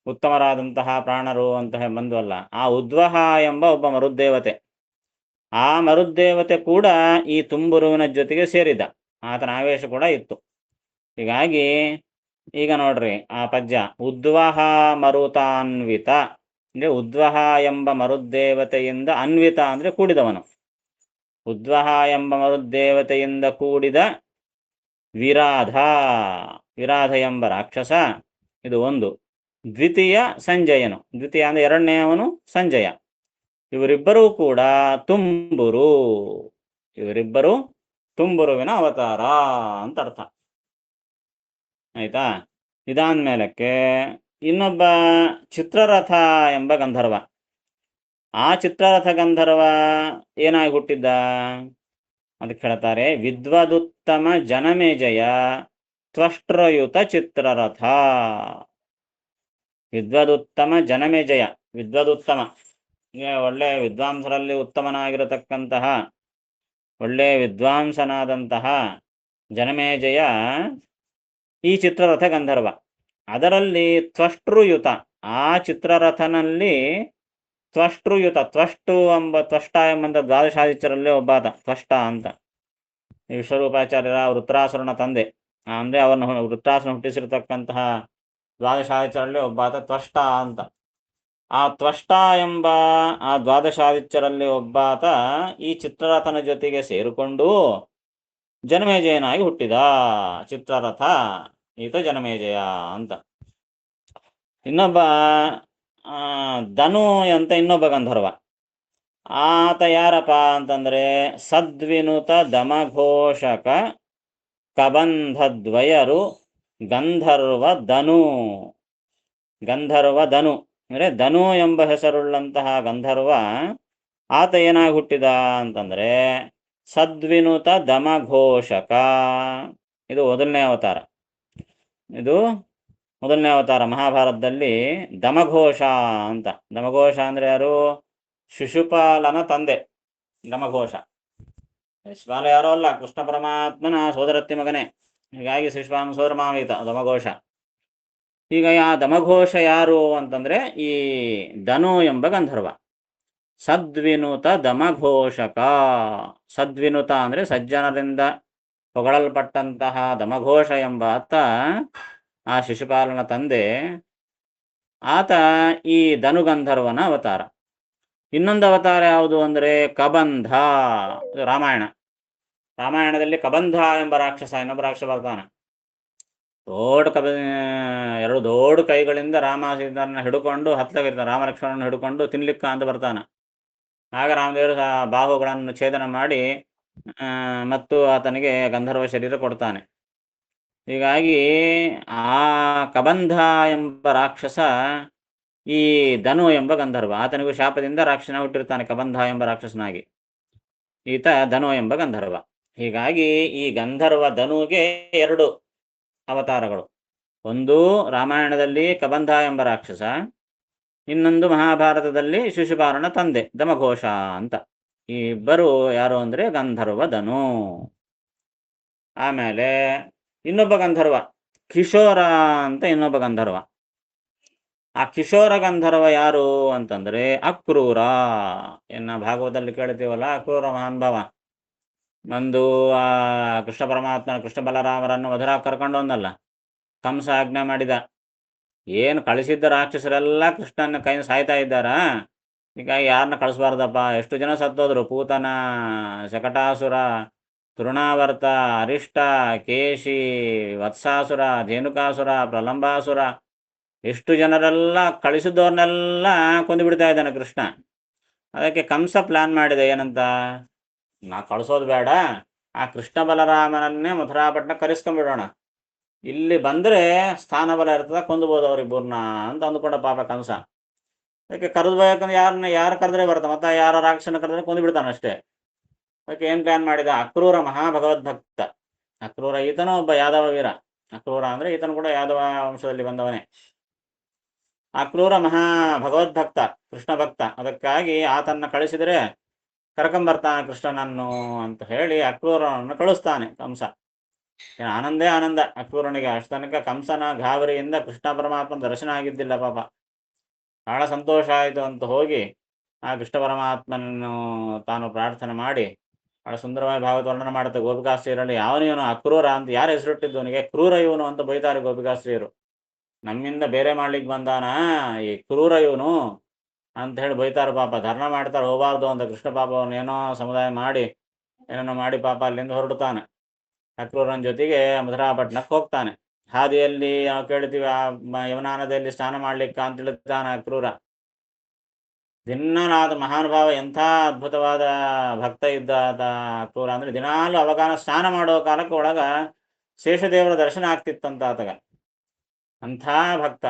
ಉತ್ತಮರಾದಂತಹ ಪ್ರಾಣರು ಅಂತ ಬಂದ್ವಲ್ಲ, ಆ ಉದ್ವಹ ಎಂಬ ಒಬ್ಬ ಮರುದ್ದೇವತೆ. ಆ ಮರುದ್ದೇವತೆ ಕೂಡ ಈ ತುಂಬುರುವಿನ ಜೊತೆಗೆ ಸೇರಿದ, ಆತನ ಆವೇಶ ಕೂಡ ಇತ್ತು. ಹೀಗಾಗಿ ಈಗ ನೋಡ್ರಿ ಆ ಪದ್ಯ, ಉದ್ವಹ ಮರುತಾನ್ವಿತ ಅಂದ್ರೆ ಉದ್ವಹ ಎಂಬ ಮರುದ್ದೇವತೆಯಿಂದ ಅನ್ವಿತ ಅಂದ್ರೆ ಕೂಡಿದವನು. ಉದ್ವಹ ಎಂಬ ಮರುದ್ದೇವತೆಯಿಂದ ಕೂಡಿದ ವಿರಾಧ ಎಂಬ ರಾಕ್ಷಸ, ಇದು ಒಂದು. ದ್ವಿತೀಯ ಸಂಜಯನು, ದ್ವಿತೀಯ ಅಂದ್ರೆ ಎರಡನೆಯವನು ಸಂಜಯ. ಇವರಿಬ್ಬರೂ ಕೂಡ ತುಂಬುರು. ಇವರಿಬ್ಬರು ತುಂಬುರುವಿನ ಅವತಾರ ಅಂತ ಅರ್ಥ. ಆಯ್ತಾ? ಇದಾದ್ಮೇಲಕ್ಕೆ ಇನ್ನೊಬ್ಬ ಚಿತ್ರರಥ ಎಂಬ ಗಂಧರ್ವ. ಆ ಚಿತ್ರರಥ ಗಂಧರ್ವ ಏನಾಗಿ ಹುಟ್ಟಿದ್ದ ಅದಕ್ಕೆ ಹೇಳ್ತಾರೆ, ವಿದ್ವದುತ್ತಮ ಜನಮೇಜಯ ತ್ವಷ್ಟ್ರಯುತ ಚಿತ್ರರಥ. ವಿದ್ವದುತ್ತಮ ಜನಮೇಜಯ, ವಿದ್ವದುತ್ತಮ ಒಳ್ಳೆ ವಿದ್ವಾಂಸರಲ್ಲಿ ಉತ್ತಮನಾಗಿರತಕ್ಕಂತಹ ಒಳ್ಳೆ ವಿದ್ವಾಂಸನಾದಂತಹ ಜನಮೇಜಯ ಈ ಚಿತ್ರರಥ ಗಂಧರ್ವ. ಅದರಲ್ಲಿ ತ್ವಷ್ಟೃಯುತ, ಆ ಚಿತ್ರರಥನಲ್ಲಿ ತ್ವಷ್ಟೃಯುತ, ತ್ವಷ್ಟ ಎಂಬಂತ ದ್ವಾದಶಾದಿತ್ಯರಲ್ಲಿ ಒಬ್ಬಾತ ತ್ವಷ್ಟ ಅಂತ. ವಿಶ್ವರೂಪಾಚಾರ್ಯರ ವೃತ್ರಾಸುರನ ತಂದೆ, ಅಂದ್ರೆ ಅವನು ವೃತ್ರಾಸುರನ ಹುಟ್ಟಿಸಿರತಕ್ಕಂತಹ ದ್ವಾದಶಾದಿತ್ಯರಲ್ಲಿ ಒಬ್ಬಾತ ತ್ವಷ್ಟ ಅಂತ. ಆ ತ್ವಷ್ಟ ಎಂಬ ಆ ದ್ವಾದಶಾದಿತ್ಯರಲ್ಲಿ ಒಬ್ಬಾತ ಈ ಚಿತ್ರರಥನ ಜೊತೆಗೆ ಸೇರಿಕೊಂಡು ಜನಮೇಜಯನಾಗಿ ಹುಟ್ಟಿದ. ಚಿತ್ರರಥ ಈತ ಜನಮೇಜಯ ಅಂತ. ಇನ್ನೊಬ್ಬ ಧನು ಅಂತ ಇನ್ನೊಬ್ಬ ಗಂಧರ್ವ. ಆತ ಯಾರಪ್ಪ ಅಂತಂದ್ರೆ ಸದ್ವಿನುತ ದಮಘೋಷಕ ಕಬಂಧದ್ವಯರು ಗಂಧರ್ವ ಧನು. ಗಂಧರ್ವ ಧನು ಅಂದ್ರೆ ಧನು ಎಂಬ ಹೆಸರುಳ್ಳಂತಹ ಗಂಧರ್ವ ಆತ ಏನಾಗಿ ಹುಟ್ಟಿದ ಅಂತಂದ್ರೆ ಸದ್ವಿನುತ ದಮಘೋಷಕ. ಇದು ಮೊದಲನೇ ಅವತಾರ. ಇದು ಮೊದಲನೇ ಅವತಾರ ಮಹಾಭಾರತದಲ್ಲಿ ದಮಘೋಷ ಅಂತ. ದಮಘೋಷ ಅಂದ್ರೆ ಯಾರು? ಶಿಶುಪಾಲನ ತಂದೆ ದಮಘೋಷ. ಶಿಶುಪಾಲ ಯಾರೋ ಅಲ್ಲ, ಕೃಷ್ಣ ಪರಮಾತ್ಮನ ಸೋದರತ್ತಿ ಮಗನೇ. ಹೀಗಾಗಿ ಶಿಶುಪಾಲನ ಸೋದರ ಮಾವೀತ ದಮಘೋಷ. ಈಗ ಆ ದಮಘೋಷ ಯಾರು ಅಂತಂದ್ರೆ ಈ ಧನು ಎಂಬ ಗಂಧರ್ವ. ಸದ್ವಿನುತ ದಮಘೋಷಕ. ಸದ್ವಿನುತ ಅಂದ್ರೆ ಸಜ್ಜನರಿಂದ ಹೊಗಳಲ್ಪಟ್ಟಂತಹ ದಮಘೋಷ ಎಂಬ ಆತ ಆ ಶಿಶುಪಾಲನ ತಂದೆ. ಆತ ಈ ಧನುಗಂಧರ್ವನ ಅವತಾರ. ಇನ್ನೊಂದು ಅವತಾರ ಯಾವುದು ಅಂದ್ರೆ ಕಬಂಧ. ರಾಮಾಯಣ. ರಾಮಾಯಣದಲ್ಲಿ ಕಬಂಧ ಎಂಬ ರಾಕ್ಷಸ, ಇನ್ನೊಬ್ಬ ರಾಕ್ಷಸ ಬರ್ತಾನೆ. ಎರಡು ದೊಡ್ಡ ಕೈಗಳಿಂದ ರಾಮ ಸೀತಾರನ್ನ ಹಿಡ್ಕೊಂಡು ಹತ್ತಲಾಗಿರ್ತಾನೆ. ರಾಮಲಕ್ಷ್ಮಣನ ಹಿಡ್ಕೊಂಡು ತಿನ್ಲಿಕ್ಕ ಅಂತ ಬರ್ತಾನೆ. ಆಗ ರಾಮದೇವರು ಬಾಹುಗಳನ್ನು ಛೇದನ ಮಾಡಿ ಮತ್ತು ಆತನಿಗೆ ಗಂಧರ್ವ ಶರೀರ ಕೊಡ್ತಾನೆ. ಹೀಗಾಗಿ ಆ ಕಬಂಧ ಎಂಬ ರಾಕ್ಷಸ ಈ ಧನು ಎಂಬ ಗಂಧರ್ವ. ಆತನಿಗೂ ಶಾಪದಿಂದ ರಾಕ್ಷಸನ ಹುಟ್ಟಿರ್ತಾನೆ ಕಬಂಧ ಎಂಬ ರಾಕ್ಷಸನಾಗಿ. ಈತ ಧನು ಎಂಬ ಗಂಧರ್ವ. ಹೀಗಾಗಿ ಈ ಗಂಧರ್ವ ಧನುಗೆ ಎರಡು ಅವತಾರಗಳು. ಒಂದು ರಾಮಾಯಣದಲ್ಲಿ ಕಬಂಧ ಎಂಬ ರಾಕ್ಷಸ, ಇನ್ನೊಂದು ಮಹಾಭಾರತದಲ್ಲಿ ಶಿಶುಪಾಲನ ತಂದೆ ದಮಘೋಷ ಅಂತ. ಈ ಇಬ್ಬರು ಯಾರು ಅಂದ್ರೆ ಗಂಧರ್ವ ಧನು. ಆಮೇಲೆ ಇನ್ನೊಬ್ಬ ಗಂಧರ್ವ ಕಿಶೋರ ಅಂತ ಇನ್ನೊಬ್ಬ ಗಂಧರ್ವ. ಆ ಕಿಶೋರ ಗಂಧರ್ವ ಯಾರು ಅಂತಂದ್ರೆ ಅಕ್ರೂರ. ಇನ್ನ ಭಾಗವತದಲ್ಲಿ ಕೇಳ್ತೀವಲ್ಲ, ಅಕ್ರೂರ ಮಹಾನುಭಾವ ಒಂದು ಆ ಕೃಷ್ಣ ಪರಮಾತ್ಮ ಕೃಷ್ಣ ಬಲರಾಮರನ್ನು ಮಧುರಾ ಕರ್ಕೊಂಡು ಬಂದಲ್ಲ, ಕಂಸ ಆಜ್ಞೆ ಮಾಡಿದ. ಏನು ಕಳಿಸಿದ್ದ ರಾಕ್ಷಸರೆಲ್ಲ ಕೃಷ್ಣನ ಕೈ ಸಾಯ್ತಾ ಇದ್ದಾರ. ಹೀಗಾಗಿ ಯಾರನ್ನ ಕಳಿಸ್ಬಾರ್ದಪ್ಪ. ಎಷ್ಟು ಜನ ಸತ್ತೋದ್ರು. ಪೂತನ, ಶಕಟಾಸುರ, ತೃಣಾವರ್ತ, ಅರಿಷ್ಟ, ಕೇಶಿ, ವತ್ಸಾಸುರ, ಧೇನುಕಾಸುರ, ಪ್ರಲಂಬಾಸುರ, ಎಷ್ಟು ಜನರೆಲ್ಲ ಕಳಿಸಿದವ್ರನ್ನೆಲ್ಲ ಕೊಂದು ಬಿಡ್ತಾ ಇದ್ದಾನೆ ಕೃಷ್ಣ. ಅದಕ್ಕೆ ಕಂಸ ಪ್ಲಾನ್ ಮಾಡಿದೆ, ಏನಂತ, ನಾ ಕಳಿಸೋದು ಬೇಡ, ಆ ಕೃಷ್ಣ ಬಲರಾಮನನ್ನೇ ಮಥುರಾಪಟ್ಟಣ ಕರೆಸ್ಕೊಂಡ್ಬಿಡೋಣ. ಇಲ್ಲಿ ಬಂದ್ರೆ ಸ್ಥಾನ ಬಲ ಇರ್ತದ, ಕೊಂದುಬೋದು ಅವ್ರಿಬ್ಬರನ್ನ ಅಂತ ಅಂದ್ಕೊಂಡ ಪಾಪ ಕಂಸ. ಅದಕ್ಕೆ ಕರೆದ್ಬೇಕಂದ್ರೆ ಯಾರು ಕರೆದ್ರೆ ಬರುತ್ತೆ, ಮತ್ತೆ ಯಾರ ರಾಕ್ಷಸನ ಕರೆದ್ರೆ ಕೊಂದು ಬಿಡ್ತಾನೆ ಅಷ್ಟೇ. ಅದಕ್ಕೆ ಏನ್ ಪ್ಲಾನ್ ಮಾಡಿದ, ಅಕ್ರೂರ ಮಹಾಭಗವದ್ಭಕ್ತ. ಅಕ್ರೂರ ಈತನೂ ಒಬ್ಬ ಯಾದವ ವೀರ. ಅಕ್ರೂರ ಅಂದ್ರೆ ಈತನು ಕೂಡ ಯಾದವ ವಂಶದಲ್ಲಿ ಬಂದವನೇ. ಅಕ್ರೂರ ಮಹಾ ಭಗವದ್ಭಕ್ತ, ಕೃಷ್ಣ ಭಕ್ತ. ಅದಕ್ಕಾಗಿ ಆತನ್ನ ಕಳಿಸಿದರೆ ಕರ್ಕೊಂಬರ್ತಾನೆ ಕೃಷ್ಣನನ್ನು ಅಂತ ಹೇಳಿ ಅಕ್ರೂರನನ್ನು ಕಳಿಸ್ತಾನೆ ಕಂಸ. ಆನಂದೇ ಆನಂದ ಅಕ್ರೂರನಿಗೆ. ಅಷ್ಟ ತನಕ ಕಂಸನ ಗಾಬರಿಯಿಂದ ಕೃಷ್ಣ ಪರಮಾತ್ಮನ ದರ್ಶನ ಆಗಿದ್ದಿಲ್ಲ ಪಾಪ. ಬಹಳ ಸಂತೋಷ ಆಯಿತು ಅಂತ ಹೋಗಿ ಆ ಕೃಷ್ಣ ಪರಮಾತ್ಮನನ್ನು ತಾನು ಪ್ರಾರ್ಥನೆ ಮಾಡಿ ಬಹಳ ಸುಂದರವಾಗಿ ಭಾಗವತ ವರ್ಣನೆ ಮಾಡುತ್ತೆ ಗೋಪಿಕಾಸ್ತ್ರೀಯರಲ್ಲಿ. ಯಾವನಿವನು ಅಕ್ರೂರ ಅಂತ ಯಾರು ಹೆಸರಿಟ್ಟಿದ್ದು ಅವನಿಗೆ? ಕ್ರೂರ ಇವನು ಅಂತ ಬೈತಾರೆ ಗೋಪಿಕಾಸ್ತ್ರೀಯರು. ನಮ್ಮಿಂದ ಬೇರೆ ಮಾಡ್ಲಿಕ್ಕೆ ಬಂದಾನ ಈ ಕ್ರೂರ ಇವನು ಅಂತ ಹೇಳಿ ಬೈತಾರೆ ಪಾಪ. ಧರ್ಮ ಮಾಡ್ತಾರೆ, ಹೋಗಬಾರ್ದು ಅಂತ. ಕೃಷ್ಣ ಪಾಪ ಅವನೇನೋ ಸಮುದಾಯ ಮಾಡಿ ಏನೇನೋ ಮಾಡಿ ಪಾಪ ಅಲ್ಲಿಂದ ಹೊರಡ್ತಾನೆ. ಅಕ್ರೂರನ ಜೊತೆಗೆ ಮಧುರಾಪಟ್ಟಣಕ್ಕೆ ಹೋಗ್ತಾನೆ. ಹಾದಿಯಲ್ಲಿ ನಾವು ಕೇಳ್ತೀವಿ, ಆ ಯಮುನಾ ನದಿಯಲ್ಲಿ ಸ್ನಾನ ಮಾಡ್ಲಿಕ್ಕೆ ಅಂತ ಹೇಳ್ತಾನೆ ಅಕ್ರೂರ. ದಿನಾದ ಮಹಾನುಭಾವ ಎಂಥ ಅದ್ಭುತವಾದ ಭಕ್ತ ಇದ್ದ ಅಕ್ರೂರ ಅಂದ್ರೆ ದಿನಾಲು ಅವಾಗ ಸ್ನಾನ ಮಾಡೋ ಕಾಲಕ್ಕೆ ಒಳಗ ಶೇಷದೇವರ ದರ್ಶನ ಆಗ್ತಿತ್ತಂತ ಆತಗ. ಅಂಥ ಭಕ್ತ.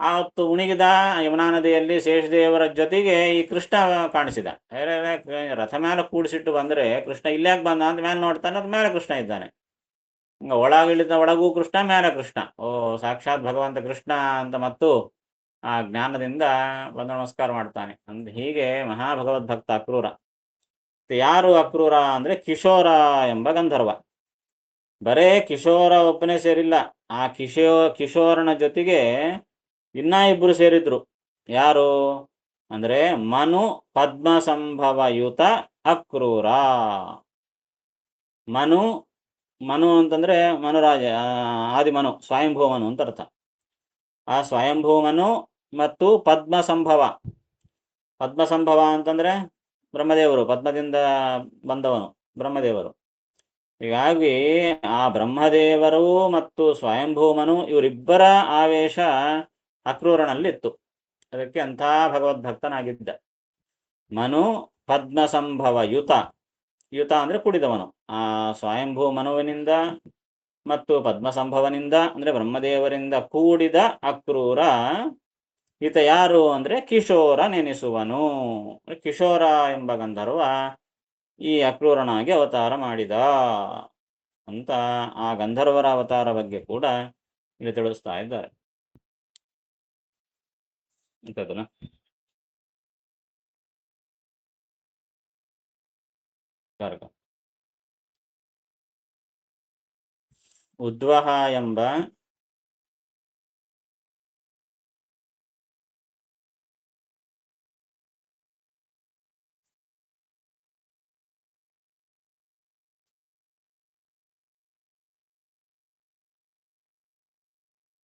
ಆವತ್ತು ಉಣಿಗಿದ ಯಮುನಾ ನದಿಯಲ್ಲಿ ಶೇಷದೇವರ ಜೊತೆಗೆ ಈ ಕೃಷ್ಣ ಕಾಣಿಸಿದ. ರಥ ಮೇಲೆ ಕೂಡಿಸಿಟ್ಟು ಬಂದ್ರೆ ಕೃಷ್ಣ ಇಲ್ಯಾಕೆ ಬಂದ ಅಂತ ಮೇಲೆ ನೋಡ್ತಾನೆ, ಅದ್ ಮೇಲೆ ಕೃಷ್ಣ ಇದ್ದಾನೆ. ಒಳಗಿಳಿದ ಒಳಗೂ ಕೃಷ್ಣ, ಮೇಲೆ ಕೃಷ್ಣ. ಓ ಸಾಕ್ಷಾತ್ ಭಗವಂತ ಕೃಷ್ಣ ಅಂತ ಮತ್ತು ಆ ಜ್ಞಾನದಿಂದ ಬಂದು ನಮಸ್ಕಾರ ಮಾಡ್ತಾನೆ ಅಂದ್. ಹೀಗೆ ಮಹಾಭಗವದ್ಭಕ್ತ ಅಕ್ರೂರ. ಯಾರು ಅಕ್ರೂರ ಅಂದ್ರೆ ಕಿಶೋರ ಎಂಬ ಗಂಧರ್ವ. ಬರೇ ಕಿಶೋರ ಒಬ್ಬನೇ ಸೇರಿಲ್ಲ, ಆ ಕಿಶೋರನ ಜೊತೆಗೆ ಇನ್ನ ಇಬ್ರು ಸೇರಿದ್ರು. ಯಾರು ಅಂದ್ರೆ ಮನು ಪದ್ಮ ಸಂಭವಯುತ ಅಕ್ರೂರ. ಮನು ಅಂತಂದ್ರೆ ಮನುರಾಜ, ಆದಿಮನು, ಸ್ವಯಂಭೂಮನು ಅಂತ ಅರ್ಥ. ಆ ಸ್ವಯಂಭೂಮನು ಮತ್ತು ಪದ್ಮ ಸಂಭವ ಅಂತಂದ್ರೆ ಬ್ರಹ್ಮದೇವರು, ಪದ್ಮದಿಂದ ಬಂದವನು ಬ್ರಹ್ಮದೇವರು. ಹೀಗಾಗಿ ಆ ಬ್ರಹ್ಮದೇವರು ಮತ್ತು ಸ್ವಯಂಭೂಮನು ಇವರಿಬ್ಬರ ಆವೇಶ ಅಕ್ರೂರನಲ್ಲಿತ್ತು. ಅದಕ್ಕೆ ಅಂಥ ಭಗವದ್ಭಕ್ತನಾಗಿದ್ದ. ಮನು ಪದ್ಮ ಸಂಭವ ಯುತ ಅಂದ್ರೆ ಕುಡಿದವನು. ಆ ಸ್ವಯಂಭೂ ಮನುವಿನಿಂದ ಮತ್ತು ಪದ್ಮ ಸಂಭವನಿಂದ ಅಂದ್ರೆ ಬ್ರಹ್ಮದೇವರಿಂದ ಕೂಡಿದ ಅಕ್ರೂರ. ಈತ ಯಾರು ಅಂದ್ರೆ ಕಿಶೋರ ನೆನೆಸುವನು. ಕಿಶೋರ ಎಂಬ ಗಂಧರ್ವ ಈ ಅಕ್ರೂರನಾಗಿ ಅವತಾರ ಮಾಡಿದ ಅಂತ ಆ ಗಂಧರ್ವರ ಅವತಾರ ಬಗ್ಗೆ ಕೂಡ ಇಲ್ಲಿ ತಿಳಿಸ್ತಾ ಇದ್ದಾರೆ. ಇಂಥದ್ದನ್ನ ಉದ್ವಹ ಎಂಬ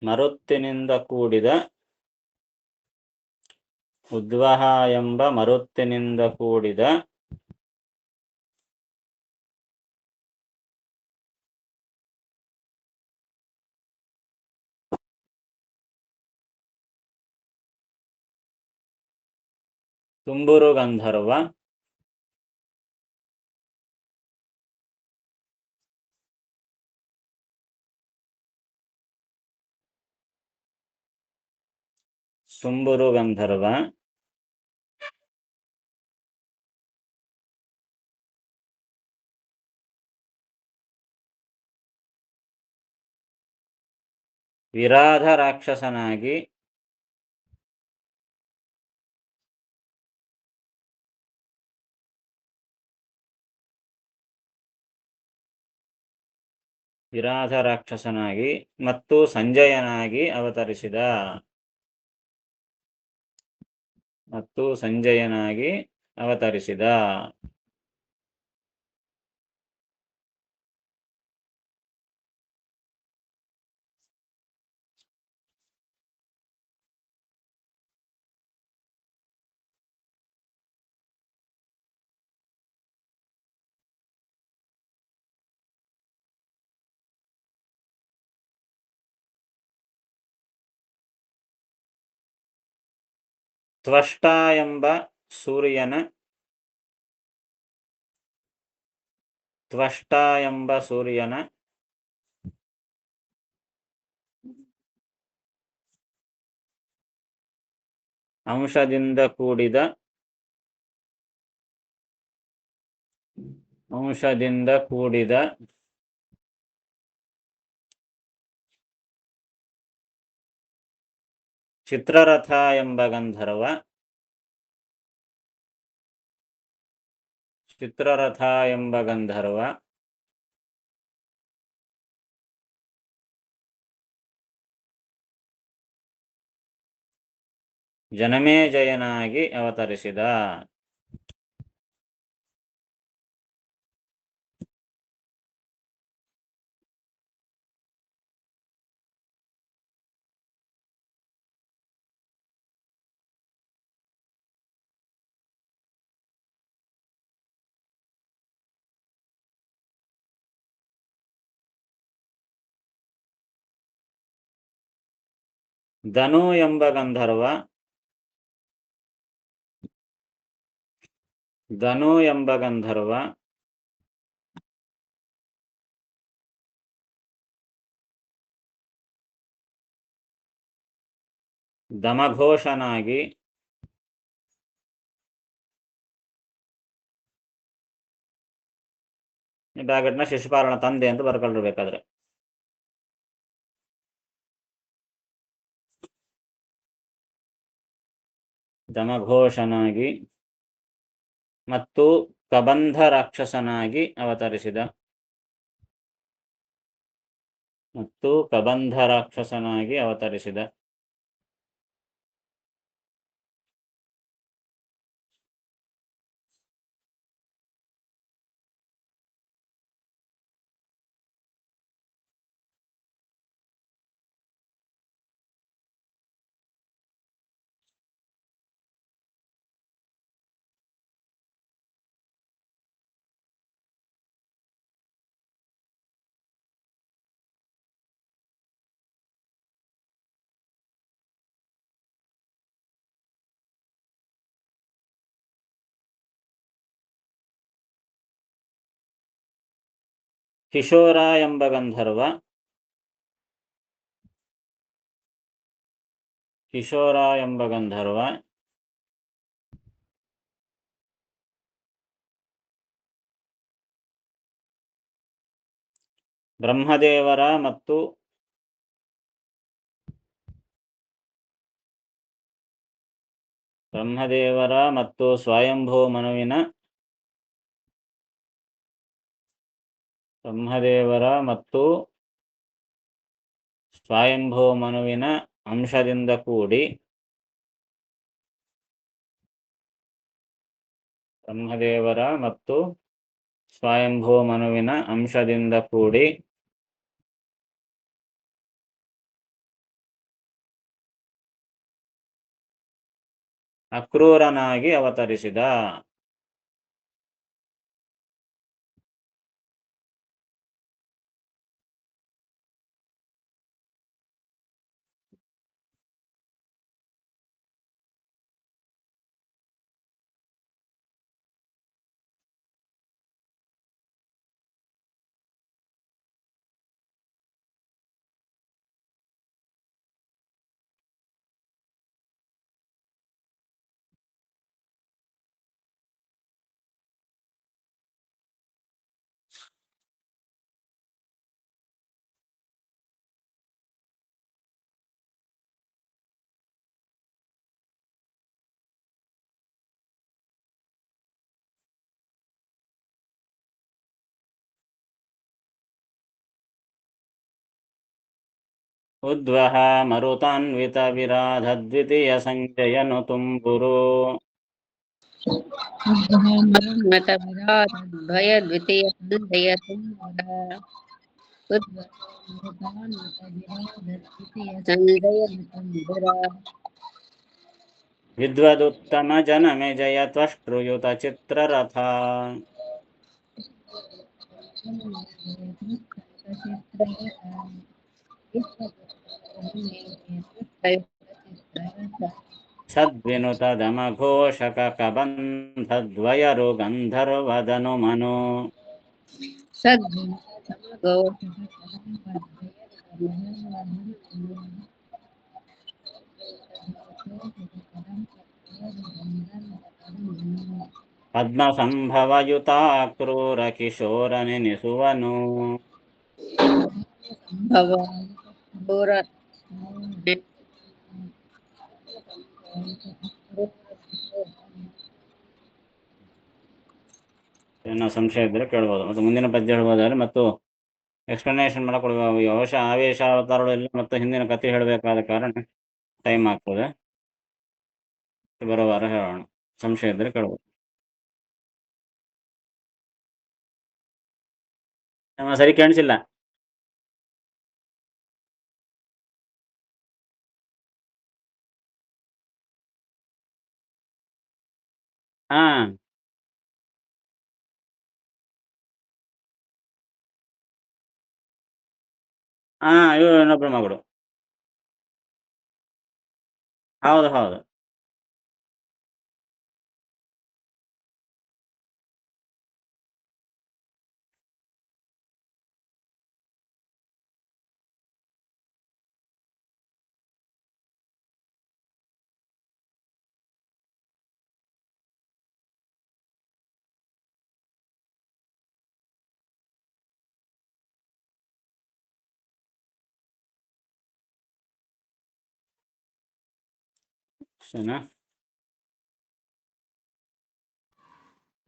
ಮರುತ್ತಿನಿಂದ ಕೂಡಿದ, ಉದ್ವಹ ಎಂಬ ಮರುತ್ತಿನಿಂದ ಕೂಡಿದ ತುಂಬುರು ಗಂಧರ್ವ ತುಂಬುರು ಗಂಧರ್ವ ವಿರಾಧ ರಾಕ್ಷಸನಾಗಿ ಮತ್ತು ಸಂಜಯನಾಗಿ ಅವತರಿಸಿದ. ತ್ವಷ್ಟ ಎಂಬ ಸೂರ್ಯನ ಅಂಶದಿಂದ ಕೂಡಿದ ಚಿತ್ರರಥ ಎಂಬ ಗಂಧರ್ವ ಜನಮೇಜಯನಾಗಿ ಅವತರಿಸಿದ. ಧನು ಎಂಬ ಗಂಧರ್ವ ಧನು ಎಂಬ ಗಂಧರ್ವ ದಮಘೋಷನಾಗಿ ಬ್ರಾಕೆಟ್ನ ಶಿಶುಪಾಲನ ತಂದೆ ಅಂತ ಬರ್ಕೊಳ್ಬೇಕಾದ್ರೆ ದಮಘೋಷನಾಗಿ ಮತ್ತು ಕಬಂಧ ರಾಕ್ಷಸನಾಗಿ ಅವತರಿಸಿದ ಕಿಶೋರ ಎಂಬ ಗಂಧರ್ವ ಬ್ರಹ್ಮದೇವರ ಮತ್ತು ಸ್ವಯಂಭೂ ಮನುವಿನ ಅಂಶದಿಂದ ಕೂಡಿ ಅಕ್ರೂರನಾಗಿ ಅವತರಿಸಿದ. ಉದ್ವಹ ಮರುತಾನ್ವಿತ ವಿರಾಧ ದ್ವಿತೀಯ ಸಂಜಯನು ತುಂಬುರು. ಮತ ವಿರಾಧದ್ವಯ ದ್ವಿತೀಯ ಸಂಜಯ ತುಂಬುರ. ವಿದ್ವದುತ್ತಮ ಜನಮೆ ಜಯ ತ್ವಷ್ಟೃಯುತ ಚಿತ್ರರಥ. ಸದ್ವಿನುತ ದಮಘೋಷಕ ಕಬಂಧದ್ವಯರು ಗಂಧರ್ವದನು ಮನು. ಪದ್ಮ ಸಂಭವಯುತ ಕ್ರೂರ ಕಿಶೋರ ನೆನೆಸುವನು. ಏನೋ ಸಂಶಯ ಇದ್ರೆ ಕೇಳ್ಬೋದು. ಮತ್ತು ಮುಂದಿನ ಪದ್ಯ ಹೇಳ್ಬೋದಾದ್ರೆ ಮತ್ತು ಎಕ್ಸ್ಪ್ಲನೇಷನ್ ಮಾಡಕೊಡ್ಬೇಕು. ಆವೇಶ ಅವತಾರಗಳೆಲ್ಲ ಮತ್ತು ಹಿಂದಿನ ಕಥೆ ಹೇಳಬೇಕಾದ ಕಾರಣ ಟೈಮ್ ಆಗ್ತದೆ. ಬರೋ ವಾರ ಹೇಳೋಣ. ಸಂಶಯ ಇದ್ರೆ ಕೇಳ್ಬೋದು. ಸರಿ ಕಾಣಿಸಿಲ್ಲ. ಹಾ ಇವರು ಇನ್ನೊಬ್ರು ಮಗಳು. ಹೌದು. ಅಷ್ಟೇನಾ?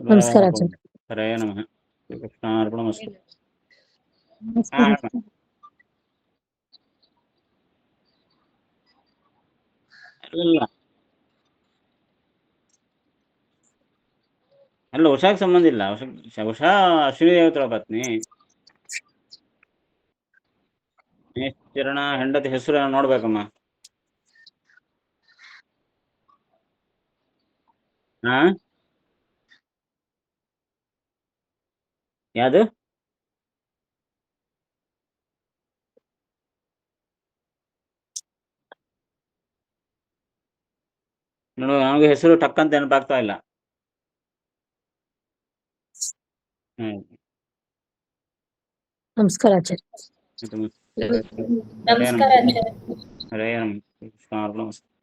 ನಮಸ್ಕಾರ ಆಚಾರ್ಯ. ಹರೇ ನಮಃ. ಶ್ರೀಕೃಷ್ಣಾರ್ಪಣಮಸ್ತು. ನಮಸ್ಕಾರ. ಇಲ್ಲ ಅಲ್ಲ, ಉಷಾಕ್ಕೆ ಸಂಬಂಧ ಇಲ್ಲ. ಉಷಾ ಅಶ್ವಿನಿ ದೇವತೆಗಳ ಪತ್ನಿ. ನಿಶ್ಚರಣ ಹೆಂಡತಿ ಹೆಸರು ನೋಡ್ಬೇಕಮ್ಮ. ಹಾ, ಯಾವುದು? ನೋಡು, ನಮಗೆ ಹೆಸರು ಟಕ್ಕಂತ ನೆನಪಾಗ್ತಾ ಇಲ್ಲ. ನಮಸ್ಕಾರ ಆಚಾರ್ಯ. ಹರೇ ನಮಃ. ಹರೇ ನಮಃ. ಕೃಷ್ಣಾರ್ಪಣಮಸ್ತು.